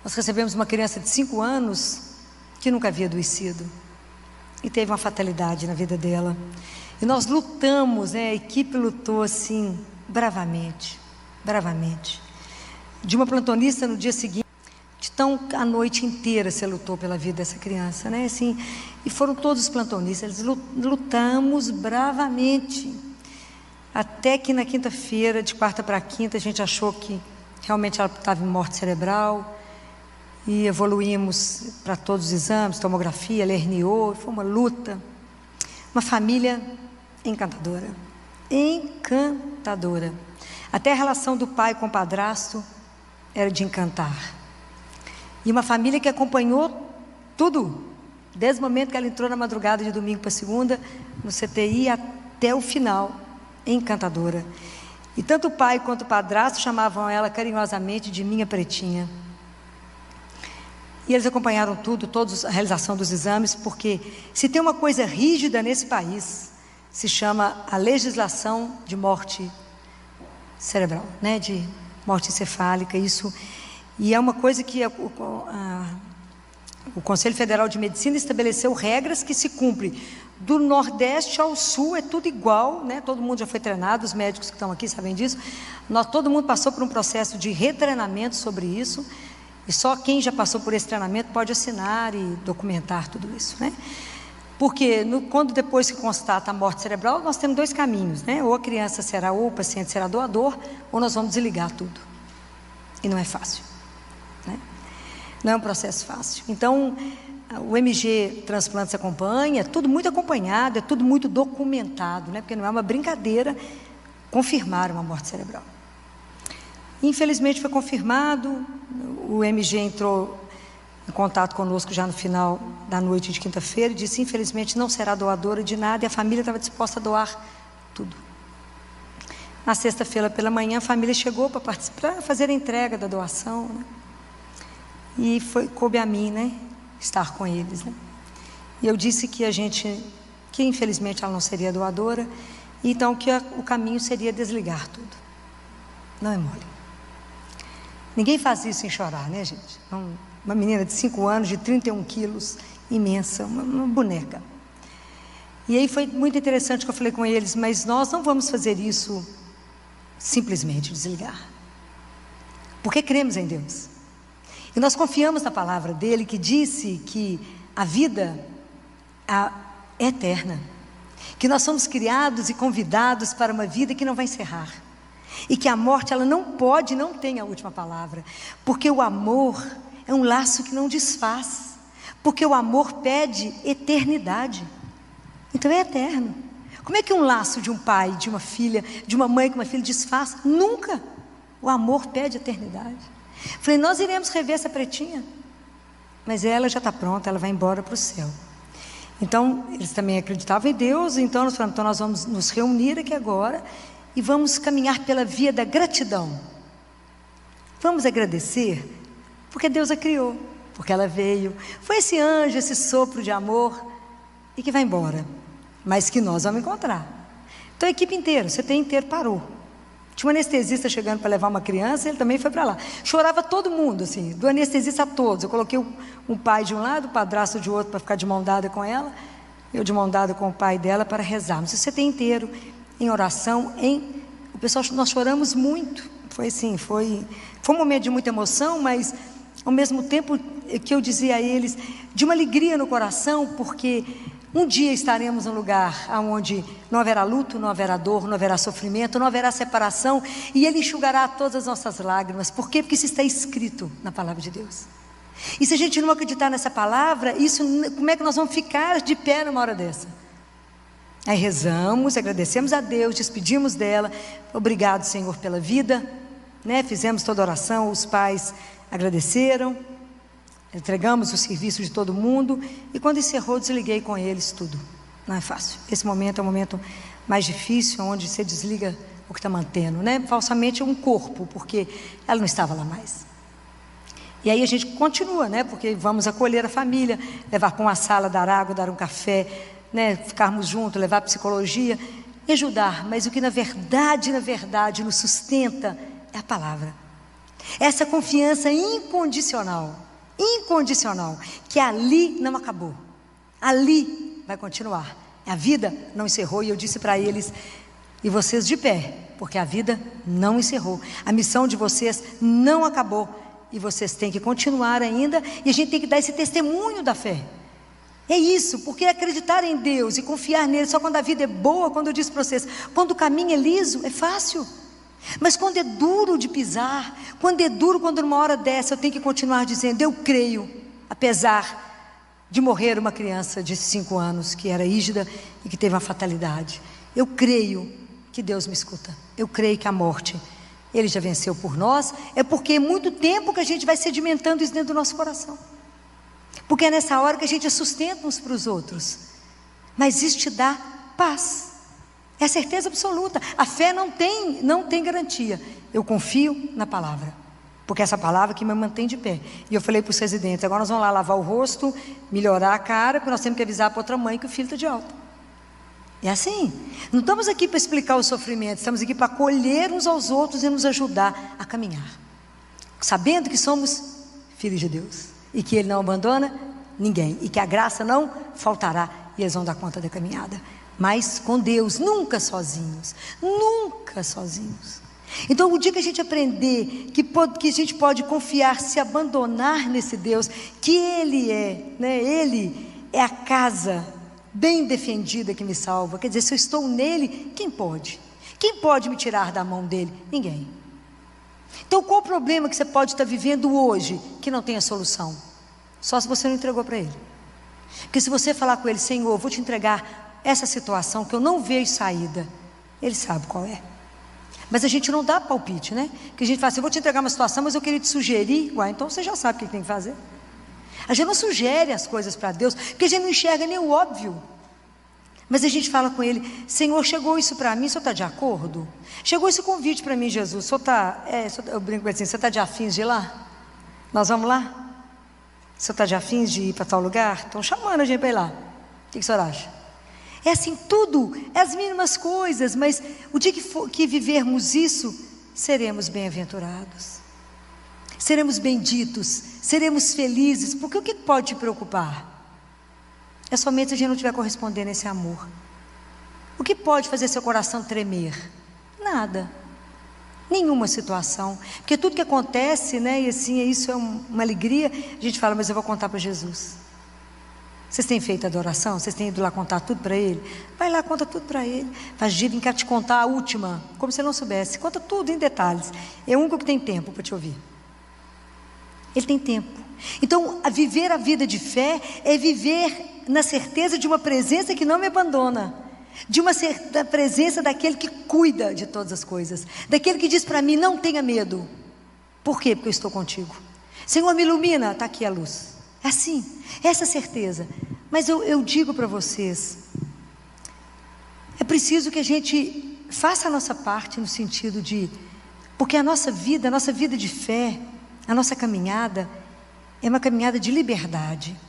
Nós recebemos uma criança de 5 anos, que nunca havia adoecido, e teve uma fatalidade na vida dela. E nós lutamos, né? A equipe lutou assim, bravamente. De uma plantonista no dia seguinte, a noite inteira você lutou pela vida dessa criança, né? Assim, e foram todos os plantonistas, eles lutamos bravamente. Até que na quinta-feira, de quarta para quinta, a gente achou que realmente ela estava em morte cerebral. E evoluímos para todos os exames, tomografia, ela herniou, foi uma luta. Uma família encantadora. Até a relação do pai com o padrasto era de encantar. E uma família que acompanhou tudo, desde o momento que ela entrou na madrugada de domingo para segunda, no CTI, até o final, encantadora. E tanto o pai quanto o padrasto chamavam ela carinhosamente de minha pretinha. E eles acompanharam toda a realização dos exames, porque se tem uma coisa rígida nesse país, se chama a legislação de morte cerebral, né? De morte encefálica, isso. E é uma coisa que o Conselho Federal de Medicina estabeleceu regras que se cumprem. Do Nordeste ao Sul é tudo igual, né? Todo mundo já foi treinado, os médicos que estão aqui sabem disso. Todo mundo passou por um processo de retreinamento sobre isso, e só quem já passou por esse treinamento pode assinar e documentar tudo isso, né? Porque quando depois que constata a morte cerebral, nós temos 2 caminhos, né? Ou a criança será, ou o paciente será doador, ou nós vamos desligar tudo. E não é fácil, né? Não é um processo fácil. Então, o MG Transplantes acompanha, é tudo muito acompanhado, é tudo muito documentado, né? Porque não é uma brincadeira confirmar uma morte cerebral. Infelizmente foi confirmado, o MG entrou em contato conosco já no final da noite de quinta-feira e disse, infelizmente não será doadora de nada, e a família estava disposta a doar tudo. Na sexta-feira pela manhã a família chegou para participar, para fazer a entrega da doação, né? E coube a mim, né, estar com eles, né? E eu disse que infelizmente ela não seria doadora, então que o caminho seria desligar tudo. Não é mole. Ninguém faz isso sem chorar, né, gente? Uma menina de 5 anos, de 31 quilos, imensa, uma boneca. E aí foi muito interessante que eu falei com eles, mas nós não vamos fazer isso simplesmente, desligar. Porque cremos em Deus. E nós confiamos na palavra dele, que disse que a vida é eterna. Que nós somos criados e convidados para uma vida que não vai encerrar. E que a morte, ela não tem a última palavra. Porque o amor é um laço que não desfaz. Porque o amor pede eternidade. Então é eterno. Como é que um laço de um pai, de uma filha, de uma mãe com uma filha desfaz? Nunca. O amor pede eternidade. Falei, nós iremos rever essa pretinha. Mas ela já está pronta, ela vai embora para o céu. Então, eles também acreditavam em Deus. Então nós falamos, então nós vamos nos reunir aqui agora e vamos caminhar pela via da gratidão. Vamos agradecer, porque Deus a criou, porque ela veio. Foi esse anjo, esse sopro de amor, e que vai embora, mas que nós vamos encontrar. Então a equipe inteira, o CT inteiro parou. Tinha um anestesista chegando para levar uma criança, ele também foi para lá. Chorava todo mundo, assim, do anestesista a todos. Eu coloquei um pai de um lado, o padrasto de outro, para ficar de mão dada com ela, eu de mão dada com o pai dela, para rezarmos. O CT inteiro em oração, o pessoal, nós choramos muito. Foi assim, foi um momento de muita emoção, mas ao mesmo tempo que eu dizia a eles, de uma alegria no coração, porque um dia estaremos num lugar onde não haverá luto, não haverá dor, não haverá sofrimento, não haverá separação, e Ele enxugará todas as nossas lágrimas. Por quê? Porque isso está escrito na palavra de Deus. E se a gente não acreditar nessa palavra, como é que nós vamos ficar de pé numa hora dessa? Aí rezamos, agradecemos a Deus, despedimos dela. Obrigado, Senhor, pela vida, né? Fizemos toda a oração, os pais agradeceram, entregamos o serviço de todo mundo, e quando encerrou, desliguei com eles tudo. Não é fácil. Esse momento é o momento mais difícil, onde você desliga o que está mantendo, né? Falsamente um corpo, porque ela não estava lá mais. E aí a gente continua, né? Porque vamos acolher a família, levar para uma sala, dar água, dar um café, né? Ficarmos juntos, levar psicologia e ajudar. Mas o que na verdade nos sustenta é a palavra. Essa confiança incondicional, que ali não acabou, ali vai continuar. A vida não encerrou, e eu disse para eles, e vocês de pé, porque a vida não encerrou, a missão de vocês não acabou, e vocês têm que continuar ainda, e a gente tem que dar esse testemunho da fé. É isso, porque acreditar em Deus e confiar nele só quando a vida é boa. Quando eu disse para vocês, quando o caminho é liso, é fácil. Mas quando é duro de pisar, quando numa hora dessa eu tenho que continuar dizendo, eu creio, apesar de morrer uma criança de 5 anos, que era rígida e que teve uma fatalidade. Eu creio que Deus me escuta. Eu creio que a morte, Ele já venceu por nós. É porque é muito tempo que a gente vai sedimentando isso dentro do nosso coração. Porque é nessa hora que a gente sustenta uns para os outros. Mas isso te dá paz. É a certeza absoluta. A fé não tem garantia. Eu confio na palavra, porque essa palavra que me mantém de pé. E eu falei para os residentes: agora nós vamos lá lavar o rosto, melhorar a cara, porque nós temos que avisar para outra mãe que o filho está de alta. É assim. Não estamos aqui para explicar o sofrimento, estamos aqui para acolher uns aos outros e nos ajudar a caminhar, sabendo que somos filhos de Deus e que Ele não abandona ninguém e que a graça não faltará e eles vão dar conta da caminhada. Mas com Deus, nunca sozinhos, nunca sozinhos. Então, o dia que a gente aprender que a gente pode confiar, se abandonar nesse Deus, que Ele é, né? Ele é a casa bem defendida que me salva. Quer dizer, se eu estou nele, quem pode? Quem pode me tirar da mão dele? Ninguém. Então, qual o problema que você pode estar vivendo hoje que não tem a solução? Só se você não entregou para Ele. Porque se você falar com Ele: Senhor, eu vou te entregar essa situação que eu não vejo saída, Ele sabe qual é. Mas a gente não dá palpite, né? Que a gente fala assim: eu vou te entregar uma situação, mas eu queria te sugerir. Uai, então você já sabe o que tem que fazer. A gente não sugere as coisas para Deus, porque a gente não enxerga nem o óbvio. Mas a gente fala com Ele: Senhor, chegou isso para mim, o Senhor está de acordo? Chegou esse convite para mim, Jesus, o Senhor está, eu brinco assim, você está de afins de ir lá? Nós vamos lá? O Senhor está de afins de ir para tal lugar? Estão chamando a gente para ir lá. O que o Senhor acha? É assim, tudo, é as mínimas coisas, mas o dia que vivermos isso, seremos bem-aventurados, seremos benditos, seremos felizes, porque o que pode te preocupar? É somente se a gente não estiver correspondendo a esse amor. O que pode fazer seu coração tremer? Nada, nenhuma situação, porque tudo que acontece, né, e assim, isso é uma alegria, a gente fala: mas eu vou contar para Jesus. Vocês têm feito adoração? Vocês têm ido lá contar tudo para Ele? Vai lá, conta tudo para Ele. Faz dia, vem cá te contar a última, como se ele não soubesse. Conta tudo em detalhes. É o único que tem tempo para te ouvir. Ele tem tempo. Então, viver a vida de fé é viver na certeza de uma presença que não me abandona, da presença daquele que cuida de todas as coisas, daquele que diz para mim: não tenha medo. Por quê? Porque eu estou contigo. Senhor, me ilumina, está aqui a luz. É assim, essa certeza. Mas eu digo para vocês, é preciso que a gente faça a nossa parte no sentido de, porque a nossa vida de fé, a nossa caminhada é uma caminhada de liberdade.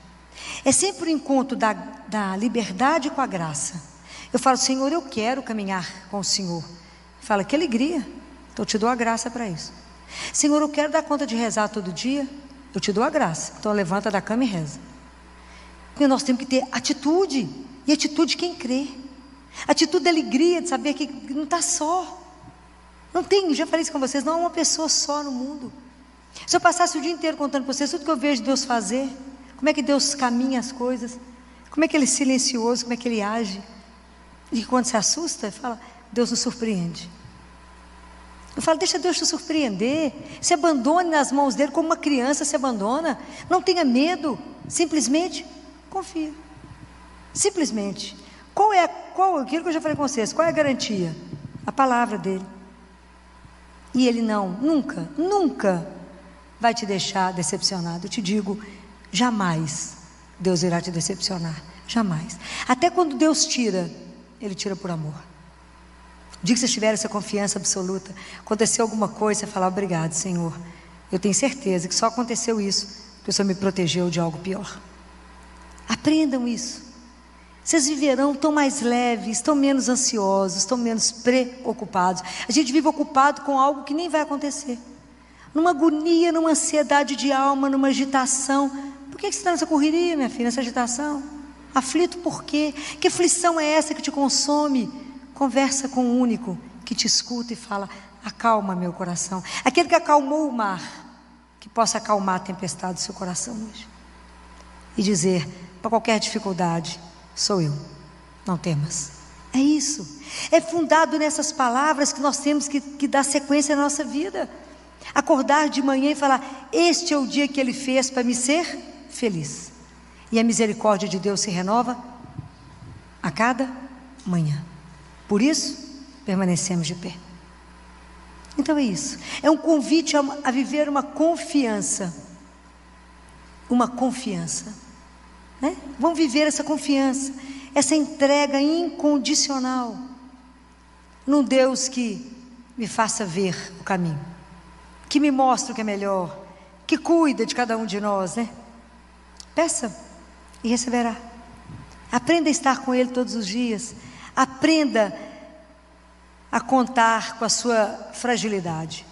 É sempre o encontro da liberdade com a graça. Eu falo: Senhor, eu quero caminhar com o Senhor. Fala: que alegria, então eu te dou a graça para isso. Senhor, eu quero dar conta de rezar todo dia. Eu te dou a graça, então levanta da cama e reza. Porque nós temos que ter atitude, e atitude quem crê, atitude de alegria, de saber que não está só. Não tem, já falei isso com vocês, não há uma pessoa só no mundo. Se eu passasse o dia inteiro contando para vocês tudo que eu vejo Deus fazer, como é que Deus caminha as coisas, como é que Ele é silencioso, como é que Ele age, e quando se assusta, fala: Deus nos surpreende. Eu falo: deixa Deus te surpreender, se abandone nas mãos dEle como uma criança se abandona, não tenha medo, simplesmente confia, simplesmente. Aquilo que eu já falei com vocês, qual é a garantia? A palavra dEle, e Ele nunca vai te deixar decepcionado. Eu te digo, jamais Deus irá te decepcionar, jamais. Até quando Deus tira, Ele tira por amor. O dia que vocês tiverem essa confiança absoluta, aconteceu alguma coisa, você fala: obrigado, Senhor, eu tenho certeza que só aconteceu isso porque o Senhor me protegeu de algo pior. Aprendam isso. Vocês viverão tão mais leves, tão menos ansiosos, tão menos preocupados. A gente vive ocupado com algo que nem vai acontecer, numa agonia, numa ansiedade de alma, numa agitação. Por que você está nessa correria, minha filha, nessa agitação? Aflito por quê? Que aflição é essa que te consome? Conversa com o único que te escuta e fala: acalma meu coração. Aquele que acalmou o mar, que possa acalmar a tempestade do seu coração hoje. E dizer para qualquer dificuldade: sou eu, não temas. É isso. É fundado nessas palavras que nós temos que dar sequência na nossa vida. Acordar de manhã e falar: este é o dia que Ele fez para me ser feliz. E a misericórdia de Deus se renova a cada manhã. Por isso, permanecemos de pé. Então é isso. É um convite a viver uma confiança. Uma confiança, né? Vamos viver essa confiança, essa entrega incondicional. num Deus que me faça ver o caminho, que me mostre o que é melhor, que cuida de cada um de nós, né? Peça e receberá. Aprenda a estar com Ele todos os dias. Aprenda a contar com a sua fragilidade,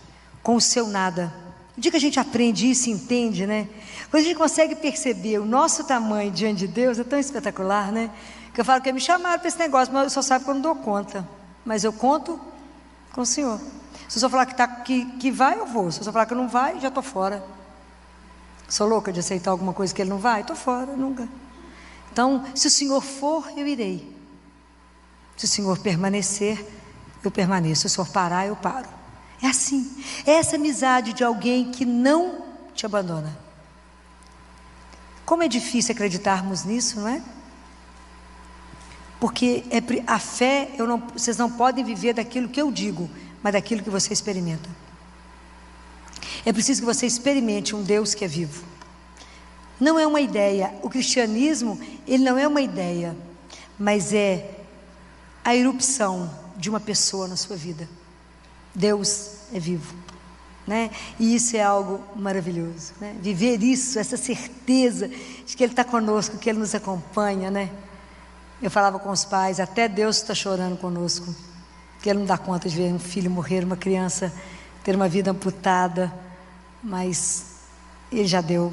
com o seu nada. O dia que a gente aprende isso e entende, né? Quando a gente consegue perceber o nosso tamanho diante de Deus, é tão espetacular, né? Que eu falo que me chamaram para esse negócio, mas eu só sabe que eu não dou conta. Mas eu conto com o Senhor. Se o Senhor falar que vai, eu vou. Se o Senhor falar que não vai, já estou fora. Sou louca de aceitar alguma coisa que Ele não vai? Estou fora, nunca. Então, se o Senhor for, eu irei. Se o Senhor permanecer, eu permaneço. Se o Senhor parar, eu paro. É assim. É essa amizade de alguém que não te abandona. Como é difícil acreditarmos nisso, não é? Porque a fé, vocês não podem viver daquilo que eu digo, mas daquilo que você experimenta. É preciso que você experimente um Deus que é vivo. Não é uma ideia. O cristianismo, ele não é uma ideia, mas é a erupção de uma pessoa na sua vida. Deus é vivo, né? E isso é algo maravilhoso, né? Viver isso, essa certeza de que Ele está conosco, que Ele nos acompanha, né? Eu falava com os pais, até Deus está chorando conosco, que Ele não dá conta de ver um filho morrer, uma criança ter uma vida amputada, mas Ele já deu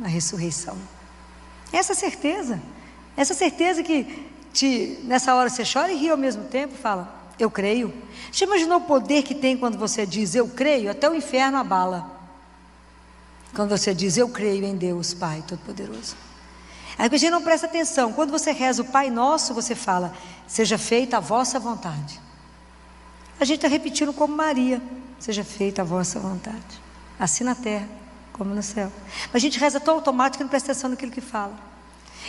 a ressurreição. Essa certeza que nessa hora você chora e ri ao mesmo tempo, fala, eu creio. Você imaginou o poder que tem quando você diz, eu creio? Até o inferno abala. Quando você diz, eu creio em Deus, Pai Todo-Poderoso. Aí a gente não presta atenção. Quando você reza o Pai Nosso, você fala, seja feita a vossa vontade. A gente está repetindo como Maria, seja feita a vossa vontade, assim na terra como no céu. Mas a gente reza tão automático que não presta atenção naquilo que fala.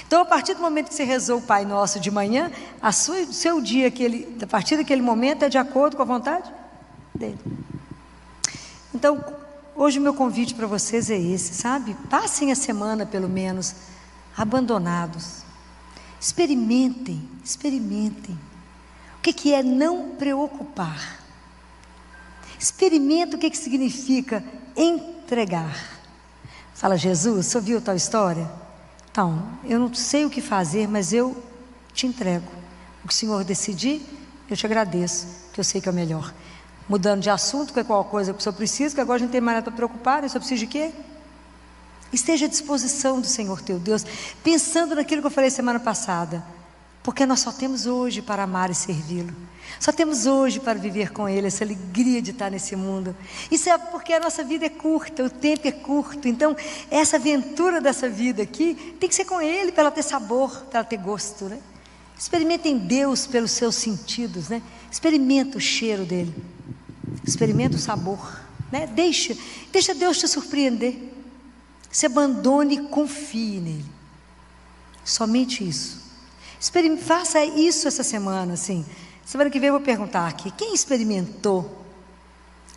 Então, a partir do momento que você rezou o Pai Nosso de manhã, seu dia, a partir daquele momento, é de acordo com a vontade dele. Então, hoje o meu convite para vocês é esse, sabe? Passem a semana, pelo menos, abandonados. Experimentem. O que é não preocupar? Experimenta o que significa entregar. Fala, Jesus, você ouviu tal história? Então, eu não sei o que fazer, mas eu te entrego. O que o Senhor decidir, eu te agradeço, que eu sei que é o melhor. Mudando de assunto, que é qual coisa que o Senhor precisa, que agora a gente não tem mais nada para preocupar, o Senhor precisa de quê? Esteja à disposição do Senhor teu Deus, pensando naquilo que eu falei semana passada, porque nós só temos hoje para amar e servi-lo. Só temos hoje para viver com Ele, essa alegria de estar nesse mundo. Isso é porque a nossa vida é curta, o tempo é curto. Então, essa aventura dessa vida aqui tem que ser com Ele, para ela ter sabor, para ela ter gosto, né? Experimentem Deus pelos seus sentidos, né? Experimenta o cheiro dEle, experimenta o sabor, né? Deixa Deus te surpreender. Se abandone e confie nele. Somente isso. Faça isso essa semana, assim. Semana que vem eu vou perguntar aqui, quem experimentou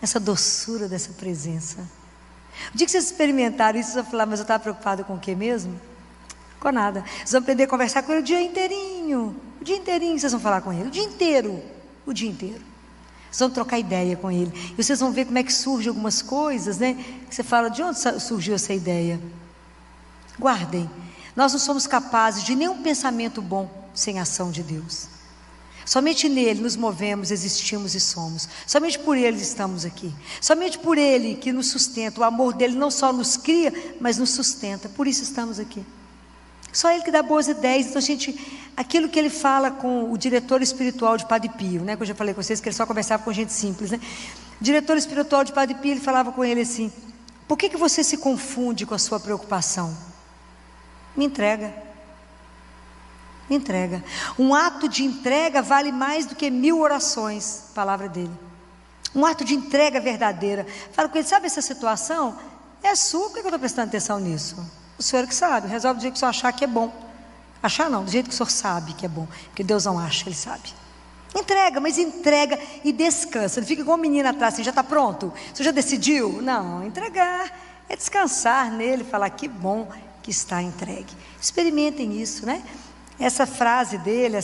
essa doçura dessa presença? O dia que vocês experimentaram isso, vocês vão falar, mas eu estava preocupada com o que mesmo? Com nada. Vocês vão aprender a conversar com Ele o dia inteirinho. O dia inteirinho vocês vão falar com Ele. O dia inteiro. Vocês vão trocar ideia com Ele. E vocês vão ver como é que surgem algumas coisas, né? Que você fala, de onde surgiu essa ideia? Guardem. Nós não somos capazes de nenhum pensamento bom sem a ação de Deus. Somente nele nos movemos, existimos e somos. Somente por Ele estamos aqui. Somente por Ele que nos sustenta. O amor dEle não só nos cria, mas nos sustenta. Por isso estamos aqui. Só Ele que dá boas ideias. Então, aquilo que Ele fala com o diretor espiritual de Padre Pio, né? Que eu já falei com vocês, que Ele só conversava com gente simples, né? O diretor espiritual de Padre Pio, ele falava com ele assim, por que você se confunde com a sua preocupação? Me entrega. Um ato de entrega vale mais do que 1000 orações, palavra dele. Um ato de entrega verdadeira. Fala com ele, sabe essa situação? É sua, por que eu estou prestando atenção nisso? O Senhor que sabe, resolve do jeito que o Senhor achar que é bom. Achar não, do jeito que o Senhor sabe que é bom. Porque Deus não acha, Ele sabe. Entrega, mas entrega e descansa. Não fica igual um menino atrás, assim, já está pronto? Você já decidiu? Não, entregar é descansar nele, falar que bom que está entregue. Experimentem isso, né? Essa frase dele,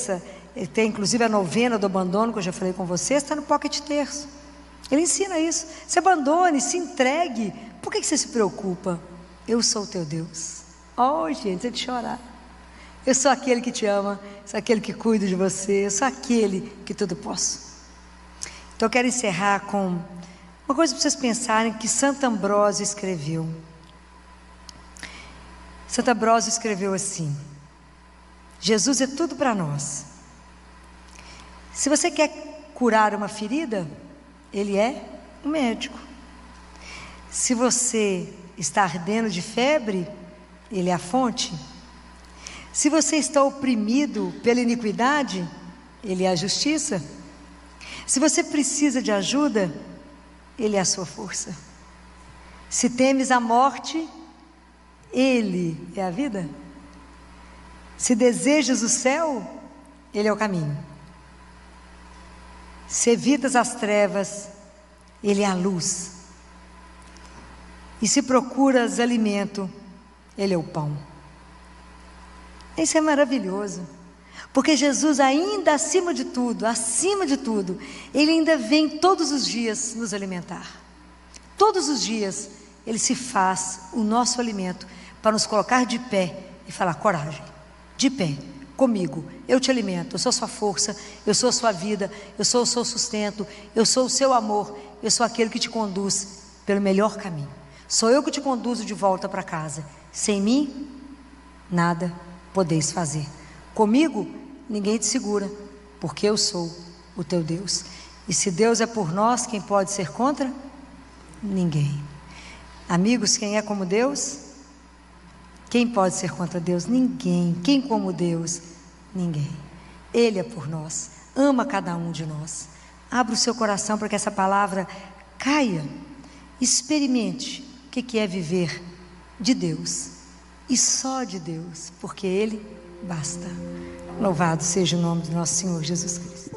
Ele tem inclusive a novena do abandono, que eu já falei com vocês, está no Pocket Terço. Ele ensina isso. Se abandone, se entregue. Por que você se preocupa? Eu sou o teu Deus. Oh, gente, é de chorar. Eu sou aquele que te ama, sou aquele que cuida de você, eu sou aquele que tudo posso. Então eu quero encerrar com uma coisa para vocês pensarem que Santo Ambrósio escreveu. Santo Ambrósio escreveu assim: Jesus é tudo para nós. Se você quer curar uma ferida, Ele é um médico. Se você está ardendo de febre, Ele é a fonte. Se você está oprimido pela iniquidade, Ele é a justiça. Se você precisa de ajuda, Ele é a sua força. Se temes a morte, Ele é a vida. Se desejas o céu, Ele é o caminho. Se evitas as trevas, Ele é a luz. E se procuras alimento, Ele é o pão. Isso é maravilhoso, porque Jesus ainda acima de tudo, Ele ainda vem todos os dias nos alimentar. Todos os dias Ele se faz o nosso alimento para nos colocar de pé e falar: coragem, de pé, comigo, eu te alimento, eu sou a sua força, eu sou a sua vida, eu sou o seu sustento, eu sou o seu amor, eu sou aquele que te conduz pelo melhor caminho. Sou eu que te conduzo de volta para casa. Sem mim, nada podeis fazer. Comigo, ninguém te segura, porque eu sou o teu Deus. E se Deus é por nós, quem pode ser contra? Ninguém. Amigos, quem é como Deus? Quem pode ser contra Deus? Ninguém. Quem como Deus? Ninguém. Ele é por nós, ama cada um de nós. Abra o seu coração para que essa palavra caia. Experimente o que é viver de Deus e só de Deus, porque Ele basta. Louvado seja o nome do nosso Senhor Jesus Cristo.